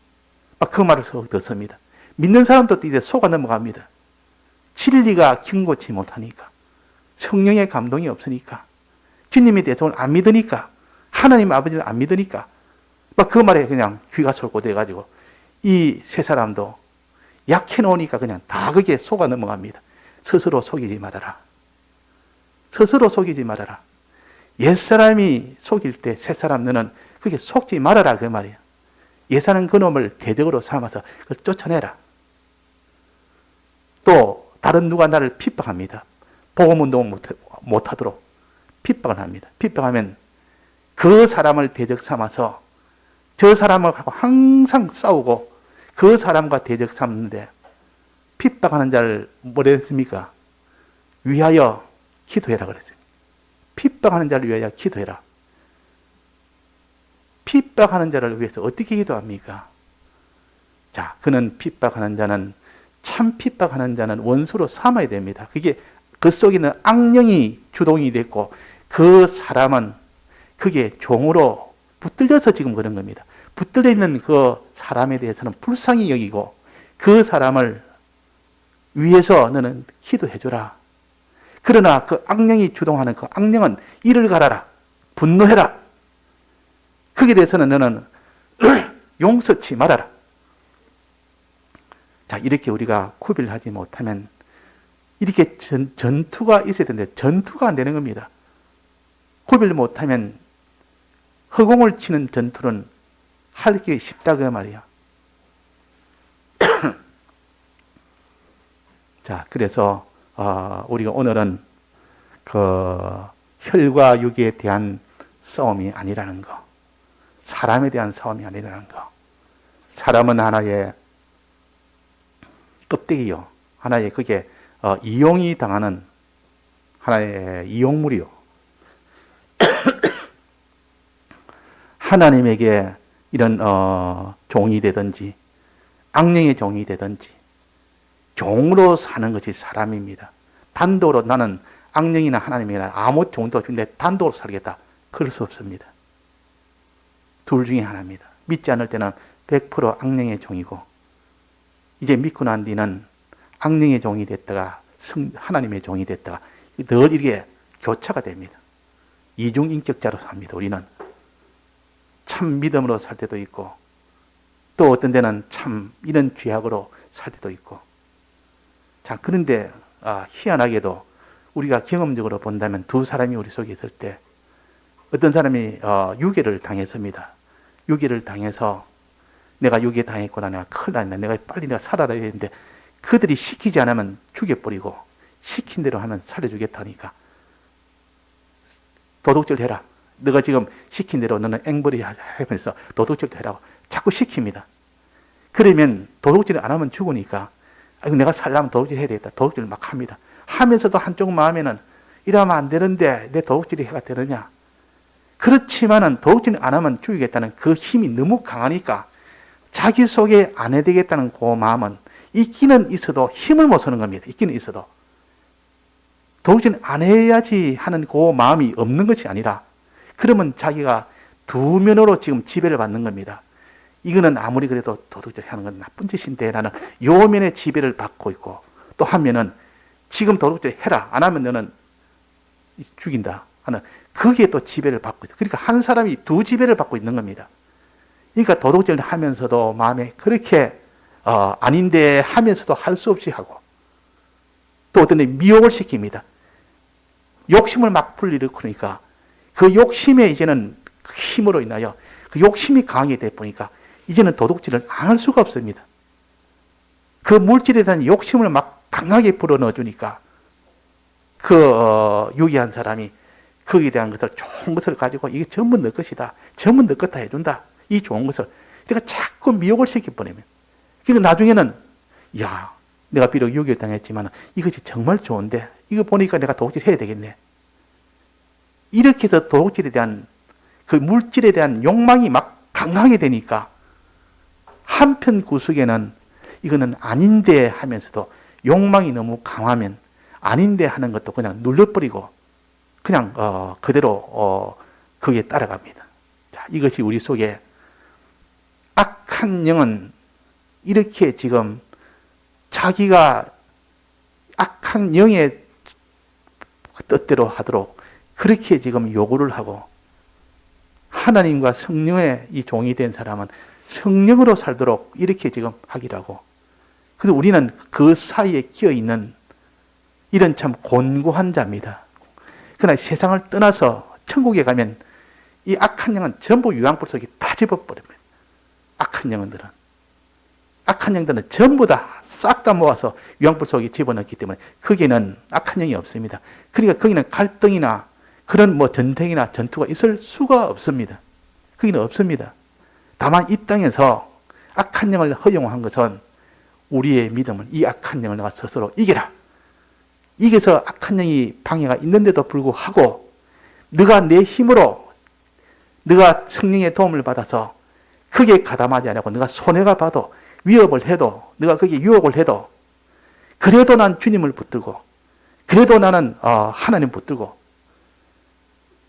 막 그 말을 듣습니다. 믿는 사람도 이제 속아 넘어갑니다. 진리가 경고치 못하니까 성령의 감동이 없으니까 주님에 대해서 안 믿으니까 하나님 아버지를 안 믿으니까 막 그 말에 그냥 귀가 솔깃돼가지고 이 세 사람도 약해 놓으니까 그냥 다 거기에 속아 넘어갑니다. 스스로 속이지 말아라. 스스로 속이지 말아라. 옛사람이 속일 때 새사람 너는 그게 속지 말아라 그 말이야. 예사는 그놈을 대적으로 삼아서 그걸 쫓아내라. 또 다른 누가 나를 핍박합니다. 복음운동을 못하도록 핍박을 합니다. 핍박하면 그 사람을 대적 삼아서 저 사람을 하고 항상 싸우고 그 사람과 대적 삼는데 핍박하는 자를 뭐라 했습니까? 위하여 기도해라 그랬어요. 핍박하는 자를 위하여 기도해라. 핍박하는 자를 위해서 어떻게 기도합니까? 자, 그는 핍박하는 자는 참 핍박하는 자는 원수로 삼아야 됩니다. 그게 그 속에는 악령이 주동이 됐고 그 사람은 그게 종으로 붙들려서 지금 그런 겁니다. 붙들려 있는 그 사람에 대해서는 불쌍히 여기고 그 사람을 위해서 너는 기도해줘라. 그러나 그 악령이 주동하는 그 악령은 이를 갈아라. 분노해라. 거기에 대해서는 너는 용서치 말아라. 자, 이렇게 우리가 구별을 하지 못하면 이렇게 전투가 있어야 되는데 전투가 안 되는 겁니다. 구별 못하면 허공을 치는 전투는 하기 쉽다 그 말이야. 자, 그래서 우리가 오늘은 그 혈과 육에 대한 싸움이 아니라는 거, 사람에 대한 싸움이 아니라는 거. 사람은 하나의 껍데기요, 하나의 그게 이용이 당하는 하나의 이용물이요. 하나님에게 이런 종이 되든지 악령의 종이 되든지 종으로 사는 것이 사람입니다. 단독으로 나는 악령이나 하나님이나 아무 종도 없는데 단독으로 살겠다. 그럴 수 없습니다. 둘 중에 하나입니다. 믿지 않을 때는 100% 악령의 종이고 이제 믿고 난 뒤는 악령의 종이 됐다가 하나님의 종이 됐다가 늘 이렇게 교차가 됩니다. 이중인격자로 삽니다. 우리는 참 믿음으로 살 때도 있고 또 어떤 데는 참 이런 죄악으로 살 때도 있고. 자, 그런데 희한하게도 우리가 경험적으로 본다면 두 사람이 우리 속에 있을 때 어떤 사람이 유괴를 당했습니다. 유괴를 당해서 내가 유괴 당했구나, 내가 큰일 났네, 내가 빨리 살아야 되는데 그들이 시키지 않으면 죽여버리고 시킨 대로 하면 살려주겠다니까 도둑질 해라. 너가 지금 시킨 대로 너는 앵벌이 하면서 도둑질도 해라고 자꾸 시킵니다. 그러면 도둑질 안 하면 죽으니까 내가 살려면 도둑질 해야 되겠다. 도둑질 막 합니다. 하면서도 한쪽 마음에는 이러면 안 되는데 내 도둑질이 해가 되느냐. 그렇지만은 도둑질 안 하면 죽이겠다는 그 힘이 너무 강하니까 자기 속에 안 해야 되겠다는 그 마음은 있기는 있어도 힘을 못 쓰는 겁니다. 있기는 있어도. 도둑질 안 해야지 하는 그 마음이 없는 것이 아니라 그러면 자기가 두 면으로 지금 지배를 받는 겁니다. 이거는 아무리 그래도 도둑질 하는 건 나쁜 짓인데 나는 요 면에 지배를 받고 있고 또 한 면은 지금 도둑질 해라. 안 하면 너는 죽인다 하는 거기에 또 지배를 받고 있어요. 그러니까 한 사람이 두 지배를 받고 있는 겁니다. 그러니까 도둑질 하면서도 마음에 그렇게 아닌데 하면서도 할 수 없이 하고 또 어떤 데 미혹을 시킵니다. 욕심을 막 불러일으키니까 그 욕심에 이제는 그 힘으로 인하여 그 욕심이 강하게 돼 보니까 이제는 도둑질을 안 할 수가 없습니다. 그 물질에 대한 욕심을 막 강하게 불어넣어 주니까 그 유기한 사람이 거기에 대한 것을 좋은 것을 가지고 이게 전부 너 것이다. 전부 너 것다 해준다. 이 좋은 것을. 그러니까 자꾸 미혹을 시켜버리면. 그러니까 나중에는 야, 내가 비록 유기를 당했지만 이것이 정말 좋은데 이거 보니까 내가 도둑질 해야 되겠네. 이렇게 해서 도둑질에 대한 그 물질에 대한 욕망이 막 강하게 되니까 한편 구석에는 이거는 아닌데 하면서도 욕망이 너무 강하면 아닌데 하는 것도 그냥 눌러버리고 그냥 그대로 거기에 따라갑니다. 자, 이것이 우리 속에 악한 영은 이렇게 지금 자기가 악한 영의 뜻대로 하도록 그렇게 지금 요구를 하고, 하나님과 성령의 이 종이 된 사람은 성령으로 살도록 이렇게 지금 하기로 하고, 그래서 우리는 그 사이에 끼어 있는 이런 참 곤고한 자입니다. 그러나 세상을 떠나서 천국에 가면 이 악한 영은 전부 유황불 속에 다 집어버립니다. 악한 영들은 전부 다 싹 다 모아서 유황불 속에 집어넣기 때문에 거기에는 악한 영이 없습니다. 그러니까 거기는 갈등이나 그런 전쟁이나 전투가 있을 수가 없습니다. 거기는 없습니다. 다만 이 땅에서 악한 영을 허용한 것은 우리의 믿음은 이 악한 영을 내가 스스로 이겨라. 이겨서 악한 영이 방해가 있는데도 불구하고 네가 내 힘으로 네가 성령의 도움을 받아서 거기에 가담하지 않고 네가 손해가 봐도 위협을 해도 네가 거기에 유혹을 해도 그래도 난 주님을 붙들고 그래도 나는 하나님 붙들고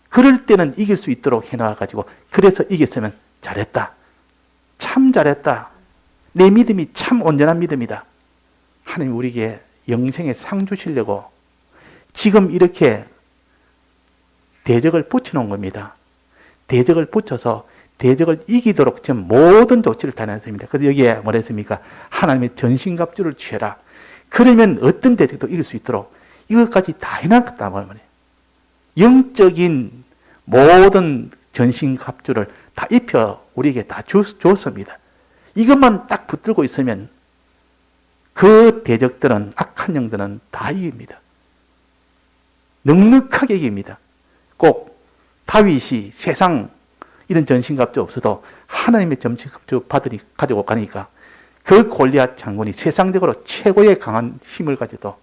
그럴 때는 이길 수 있도록 해놔가지고 그래서 이겼으면 잘했다. 참 잘했다. 내 믿음이 참 온전한 믿음이다. 하나님 우리에게 영생의 상 주시려고 지금 이렇게 대적을 붙여놓은 겁니다. 대적을 붙여서 대적을 이기도록 지금 모든 조치를 다 냈습니다. 그래서 여기에 뭐라 했습니까? 하나님의 전신갑주를 취해라. 그러면 어떤 대적도 이길 수 있도록 이것까지 다 해놨단 말이에요. 영적인 모든 전신갑주를 다 입혀 우리에게 다 줬습니다. 이것만 딱 붙들고 있으면 그 대적들은, 악한 영들은 다 이깁니다. 넉넉하게 이깁니다. 꼭 다윗이 세상 이런 전신갑주 없어도 하나님의 전신갑주 가지고 가니까 그 골리앗 장군이 세상적으로 최고의 강한 힘을 가지도,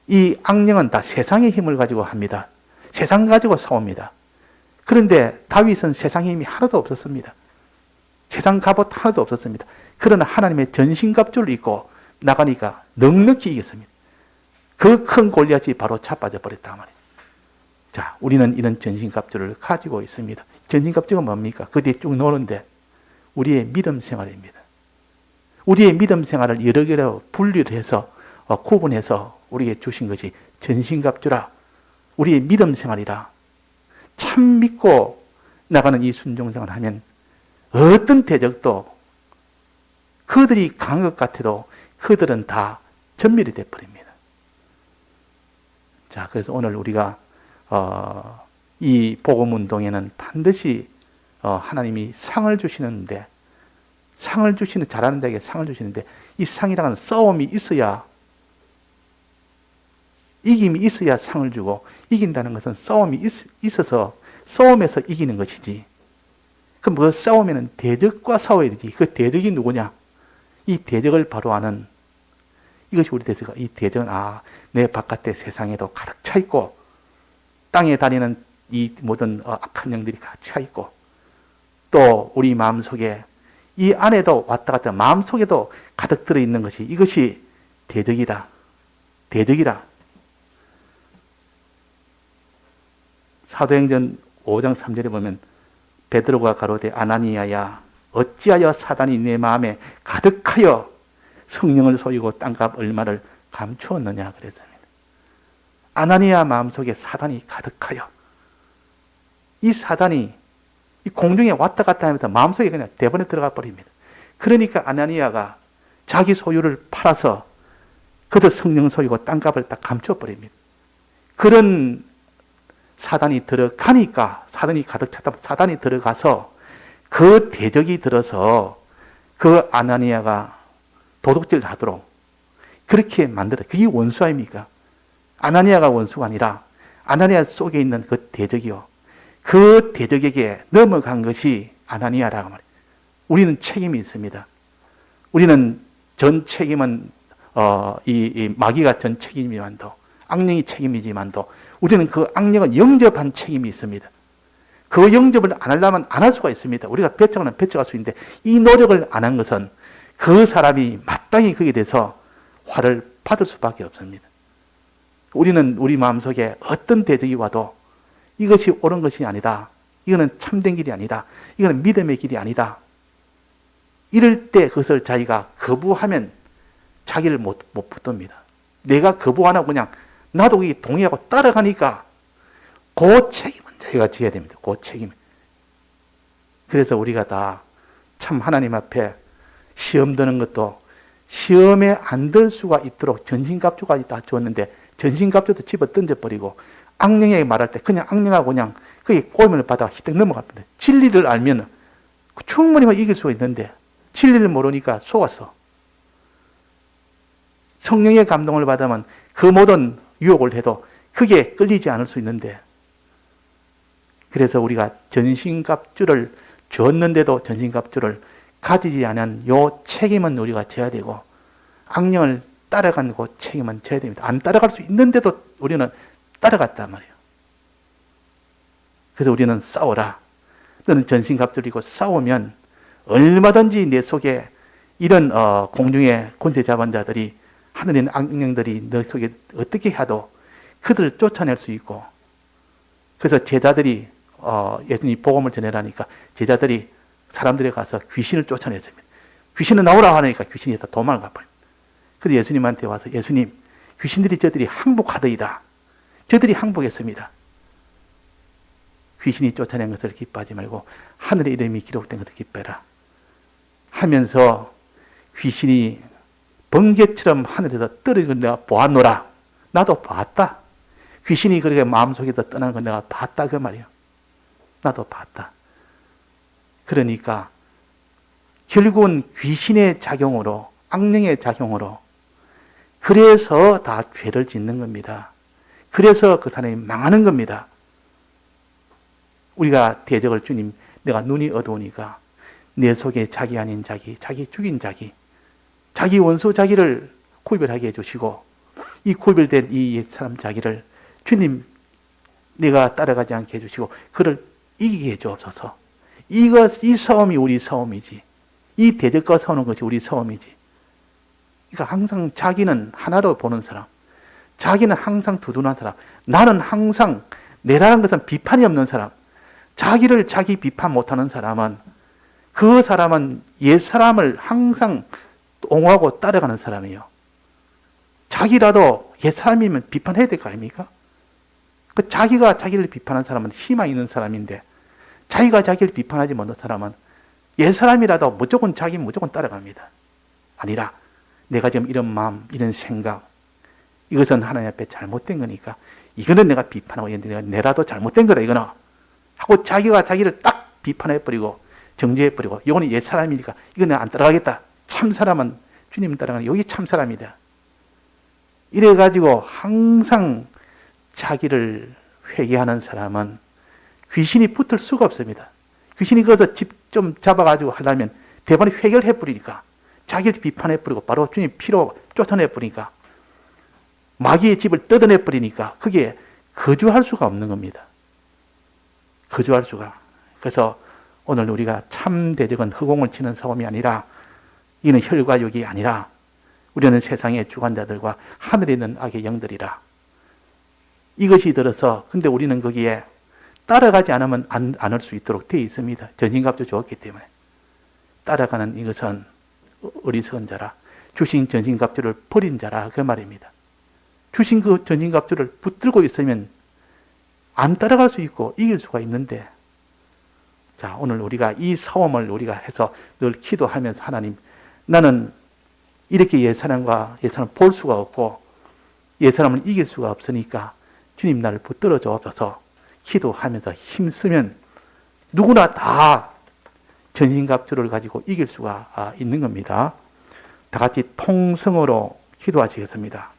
이 악령은 다 세상의 힘을 가지고 합니다. 세상 가지고 싸웁니다. 그런데 다윗은 세상의 힘이 하나도 없었습니다. 세상 갑옷 하나도 없었습니다. 그러나 하나님의 전신갑주를 입고 나가니까 넉넉히 이겼습니다. 그 큰 골리앗이 바로 자빠져 버렸단 말이에요. 자, 우리는 이런 전신갑주를 가지고 있습니다. 전신갑주가 뭡니까? 그 뒤에 쭉 노는데 우리의 믿음 생활입니다. 우리의 믿음 생활을 여러 개로 분리를 해서 구분해서 우리에게 주신 것이 전신갑주라. 우리의 믿음 생활이라. 참 믿고 나가는 이 순종생활을 하면 어떤 대적도 그들이 강한 것 같아도 그들은 다 전멸이 되어버립니다. 자, 그래서 오늘 우리가 이 복음운동에는 반드시 하나님이 상을 주시는데, 상을 주시는, 잘하는 자에게 상을 주시는데, 이 상이라는 싸움이 있어야, 이김이 있어야 상을 주고, 이긴다는 것은 싸움이 있어서 싸움에서 이기는 것이지. 그럼 그 싸움에는 대적과 싸워야 되지. 그 대적이 누구냐? 이 대적을 바로 아는, 이것이 우리 대적이, 이 대적은 내 바깥의 세상에도 가득 차 있고 땅에 다니는 이 모든 악한 영들이 가득 차 있고 또 우리 마음속에 이 안에도 왔다 갔다 마음속에도 가득 들어있는 것이, 이것이 대적이다. 대적이다. 사도행전 5장 3절에 보면 베드로가 가로되 아나니아야 어찌하여 사단이 내 마음에 가득하여 성령을 속이고 땅값 얼마를 감추었느냐 그랬습니다. 아나니아 마음속에 사단이 가득하여, 이 사단이 이 공중에 왔다 갔다 하면서 마음속에 그냥 대번에 들어가 버립니다. 그러니까 아나니아가 자기 소유를 팔아서 그저 성령 속이고 땅값을 딱 감춰버립니다. 그런 사단이 들어가니까, 사단이 가득 찼다, 사단이 들어가서 그 대적이 들어서 그 아나니아가 도둑질을 하도록 그렇게 만들어. 그게 원수 아닙니까? 아나니아가 원수가 아니라 아나니아 속에 있는 그 대적이요, 그 대적에게 넘어간 것이 아나니아라고 말이에요. 우리는 책임이 있습니다. 우리는 전 책임은 이 마귀가 전 책임이지만도, 악령이 책임이지만도 우리는 그 악령을 영접한 책임이 있습니다. 그 영접을 안 하려면 안 할 수가 있습니다. 우리가 배척하면 배척할 수 있는데 이 노력을 안 한 것은 그 사람이 마땅히 거기에 대해서 화를 받을 수밖에 없습니다. 우리는 우리 마음속에 어떤 대적이 와도 이것이 옳은 것이 아니다. 이거는 참된 길이 아니다. 이거는 믿음의 길이 아니다. 이럴 때 그것을 자기가 거부하면 자기를 못 붙듭니다. 내가 거부 안 하고 그냥 나도 동의하고 따라가니까 그 책임은 자기가 져야 됩니다. 그 책임. 그래서 우리가 다 참 하나님 앞에 시험 드는 것도 시험에 안 들 수가 있도록 전신갑주까지 다 주었는데 전신갑주도 집어 던져버리고 악령에게 말할 때 그냥 악령하고 그냥 그게 꼬임을 받아 희떡 넘어갑니다. 진리를 알면 충분히 이길 수가 있는데 진리를 모르니까 속았어. 성령의 감동을 받으면 그 모든 유혹을 해도 그게 끌리지 않을 수 있는데 그래서 우리가 전신갑주를 줬는데도 전신갑주를 가지지 않은 요 책임은 우리가 져야 되고 악령을 따라간 그 책임은 져야 됩니다. 안 따라갈 수 있는데도 우리는 따라갔단 말이에요. 그래서 우리는 싸워라. 너는 전신갑주리고 싸우면 얼마든지 내 속에 이런 공중의 권세 잡은 자들이 하늘에 있는 악령들이 너 속에 어떻게 해도 그들을 쫓아낼 수 있고 그래서 제자들이 예수님이 복음을 전해라니까 제자들이 사람들에 가서 귀신을 쫓아냈습니다. 귀신은 나오라 하니까 귀신이 다 도망을 가버립니다. 그래서 예수님한테 와서 예수님 귀신들이 저들이 항복하더이다. 저들이 항복했습니다. 귀신이 쫓아낸 것을 기뻐하지 말고 하늘의 이름이 기록된 것을 기뻐해라 하면서 귀신이 번개처럼 하늘에서 떨어지는 걸 내가 보았노라. 나도 봤다. 귀신이 그렇게 마음속에서 떠나는 걸 내가 봤다 그 말이에요. 나도 봤다. 그러니까 결국은 귀신의 작용으로 악령의 작용으로 그래서 다 죄를 짓는 겁니다. 그래서 그 사람이 망하는 겁니다. 우리가 대적을 주님 내가 눈이 어두우니까 내 속에 자기 아닌 자기, 자기 죽인 자기, 자기 원수 자기를 구별하게 해주시고 이 구별된 이 사람 자기를 주님 내가 따라가지 않게 해주시고 그를 이기게 해주옵소서. 이 싸움이 우리 싸움이지. 이 대적과 싸우는 것이 우리 싸움이지. 그러니까 항상 자기는 하나로 보는 사람, 자기는 항상 두둔한 사람, 나는 항상 내라는 것은 비판이 없는 사람, 자기를 자기 비판 못하는 사람은 그 사람은 옛사람을 항상 옹호하고 따라가는 사람이에요. 자기라도 옛사람이면 비판해야 될 거 아닙니까? 그 자기가 자기를 비판하는 사람은 희망 있는 사람인데 자기가 자기를 비판하지 못하는 사람은 옛사람이라도 무조건 따라갑니다. 아니라 내가 지금 이런 마음, 이런 생각 이것은 하나님 앞에 잘못된 거니까 이거는 내가 비판하고 내라도 잘못된 거다 이거는 하고 자기가 자기를 딱 비판해버리고 정죄해버리고 이거는 옛사람이니까 이거 내가 안 따라가겠다. 참사람은 주님 따라가는 여기 참사람이다. 이래가지고 항상 자기를 회개하는 사람은 귀신이 붙을 수가 없습니다. 귀신이 거기서 집 좀 잡아가지고 하려면 대번에 회개해버리니까 자기를 비판해버리고 바로 주님 피로 쫓아내버리니까 마귀의 집을 뜯어내버리니까 그게 거주할 수가 없는 겁니다. 거주할 수가. 그래서 오늘 우리가 참 대적은 허공을 치는 싸움이 아니라 이는 혈과 육이 아니라 우리는 세상의 주관자들과 하늘에 있는 악의 영들이라. 이것이 들어서 근데 우리는 거기에 따라가지 않으면 안 할 수 있도록 되어 있습니다. 전신갑주 주었기 때문에. 따라가는 이것은 어리석은 자라. 주신 전신갑주를 버린 자라 그 말입니다. 주신 그 전신갑주를 붙들고 있으면 안 따라갈 수 있고 이길 수가 있는데 자 오늘 우리가 이 싸움을 우리가 해서 늘 기도하면서 하나님 나는 이렇게 옛사람 볼 수가 없고 옛사람을 이길 수가 없으니까 주님 나를 붙들어 주옵소서 기도하면서 힘쓰면 누구나 다 전신갑주를 가지고 이길 수가 있는 겁니다. 다 같이 통성으로 기도하시겠습니다.